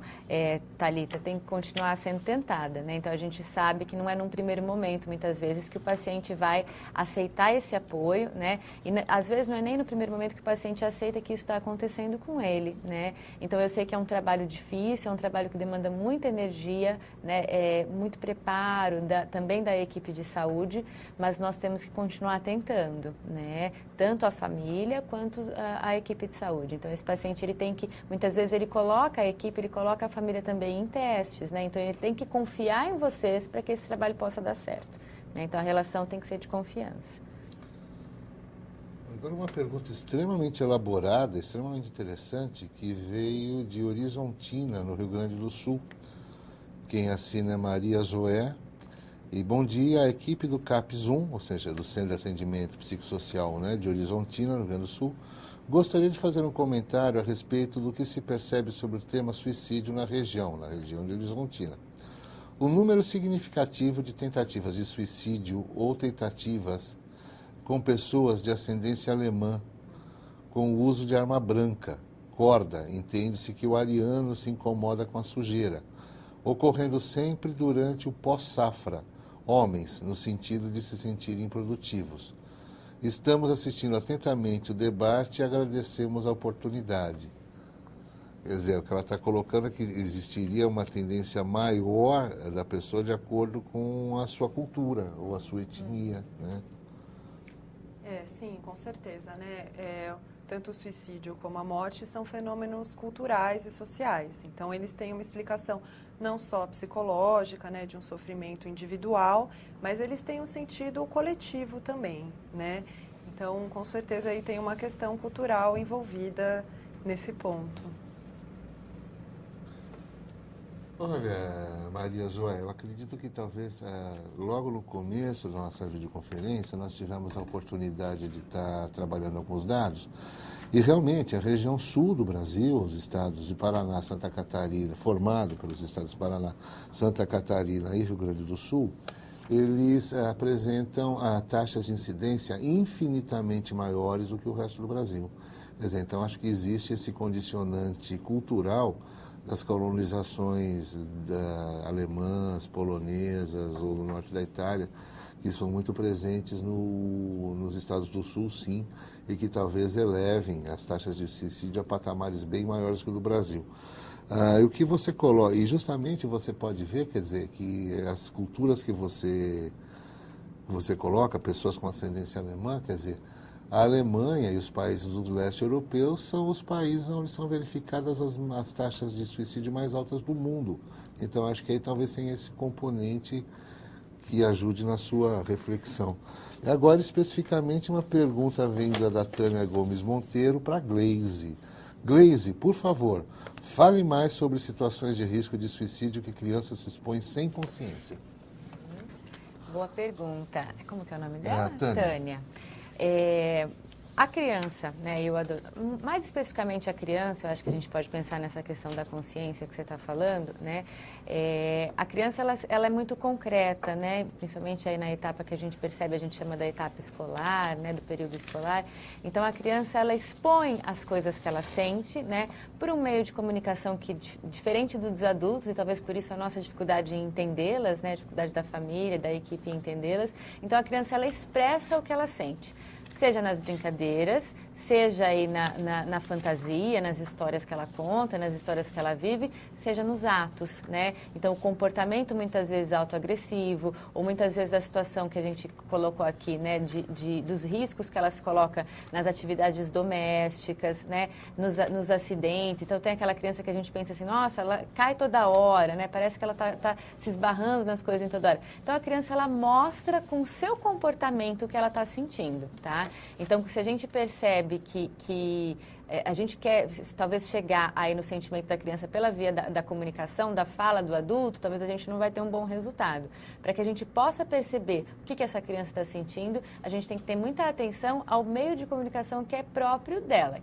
Thalita, tem que continuar sendo tentada, né? Então, a gente sabe que não é num primeiro momento, muitas vezes, que o paciente vai aceitar esse apoio, né? E, às vezes, não é nem no primeiro momento que o paciente aceita que isso está acontecendo com ele, né? Então, eu sei que é um trabalho difícil, é um trabalho que demanda muita energia, né? Muito preparo também da equipe de saúde, mas nós temos que continuar tentando, né? Tanto a família quanto a equipe de saúde. Então, esse paciente, ele tem que, muitas vezes ele coloca a equipe, ele coloca a família também em testes, né? Então, ele tem que confiar em vocês para que esse trabalho possa dar certo, né? Então, a relação tem que ser de confiança. Agora, uma pergunta extremamente elaborada, extremamente interessante, que veio de Horizontina, no Rio Grande do Sul. Quem assina é Maria Zoé. E bom dia, a equipe do CAPS 1, ou seja, do Centro de Atendimento Psicossocial, né, de Horizontina, no Rio Grande do Sul. Gostaria de fazer um comentário a respeito do que se percebe sobre o tema suicídio na região de Horizontina. O número significativo de tentativas de suicídio ou tentativas com pessoas de ascendência alemã, com o uso de arma branca, corda, entende-se que o ariano se incomoda com a sujeira, ocorrendo sempre durante o pós-safra, homens, no sentido de se sentirem improdutivos. Estamos assistindo atentamente o debate e agradecemos a oportunidade. Quer dizer, o que ela está colocando é que existiria uma tendência maior da pessoa de acordo com a sua cultura ou a sua etnia, né? Sim, com certeza, né? Tanto o suicídio como a morte são fenômenos culturais e sociais. Então, eles têm uma explicação não só psicológica, né, de um sofrimento individual, mas eles têm um sentido coletivo também, né? Então, com certeza, aí tem uma questão cultural envolvida nesse ponto. Olha, Maria Zoé, eu acredito que talvez logo no começo da nossa videoconferência nós tivemos a oportunidade de estar trabalhando alguns dados e realmente a região sul do Brasil, os estados de Paraná, Santa Catarina, formado pelos estados de Paraná, Santa Catarina e Rio Grande do Sul, eles apresentam taxas de incidência infinitamente maiores do que o resto do Brasil. Quer dizer, então acho que existe esse condicionante cultural das colonizações alemãs, polonesas ou no norte da Itália, que são muito presentes nos estados do sul, sim, e que talvez elevem as taxas de suicídio a patamares bem maiores que o do Brasil. E o que você coloca, e justamente você pode ver, quer dizer, que as culturas que você coloca, pessoas com ascendência alemã, quer dizer, a Alemanha e os países do leste europeu são os países onde são verificadas as taxas de suicídio mais altas do mundo. Então, acho que aí talvez tenha esse componente que ajude na sua reflexão. E agora, especificamente, uma pergunta vinda da Tânia Gomes Monteiro para Gleise. Gleise, por favor, fale mais sobre situações de risco de suicídio que crianças se expõem sem consciência. Boa pergunta. Como que é o nome dela? Tânia. A criança, né, mais especificamente a criança, eu acho que a gente pode pensar nessa questão da consciência que você está falando, né? A criança, ela é muito concreta, né? Principalmente aí na etapa que a gente percebe, a gente chama da etapa escolar, né, do período escolar. Então, a criança, ela expõe as coisas que ela sente, né, por um meio de comunicação que, diferente dos adultos, e talvez por isso a nossa dificuldade em entendê-las, né, a dificuldade da família, da equipe em entendê-las. Então, a criança, ela expressa o que ela sente. Seja nas brincadeiras, seja aí na fantasia, nas histórias que ela conta, nas histórias que ela vive, seja nos atos, né? Então, o comportamento muitas vezes autoagressivo, ou muitas vezes a situação que a gente colocou aqui, né, dos riscos que ela se coloca nas atividades domésticas, né, nos acidentes. Então, tem aquela criança que a gente pensa assim, nossa, ela cai toda hora, né? Parece que ela tá se esbarrando nas coisas em toda hora. Então, a criança, ela mostra com o seu comportamento o que ela está sentindo, tá? Então, se a gente percebe que a gente quer talvez chegar aí no sentimento da criança pela via da comunicação, da fala do adulto, talvez a gente não vai ter um bom resultado. Para que a gente possa perceber o que essa criança está sentindo, a gente tem que ter muita atenção ao meio de comunicação que é próprio dela,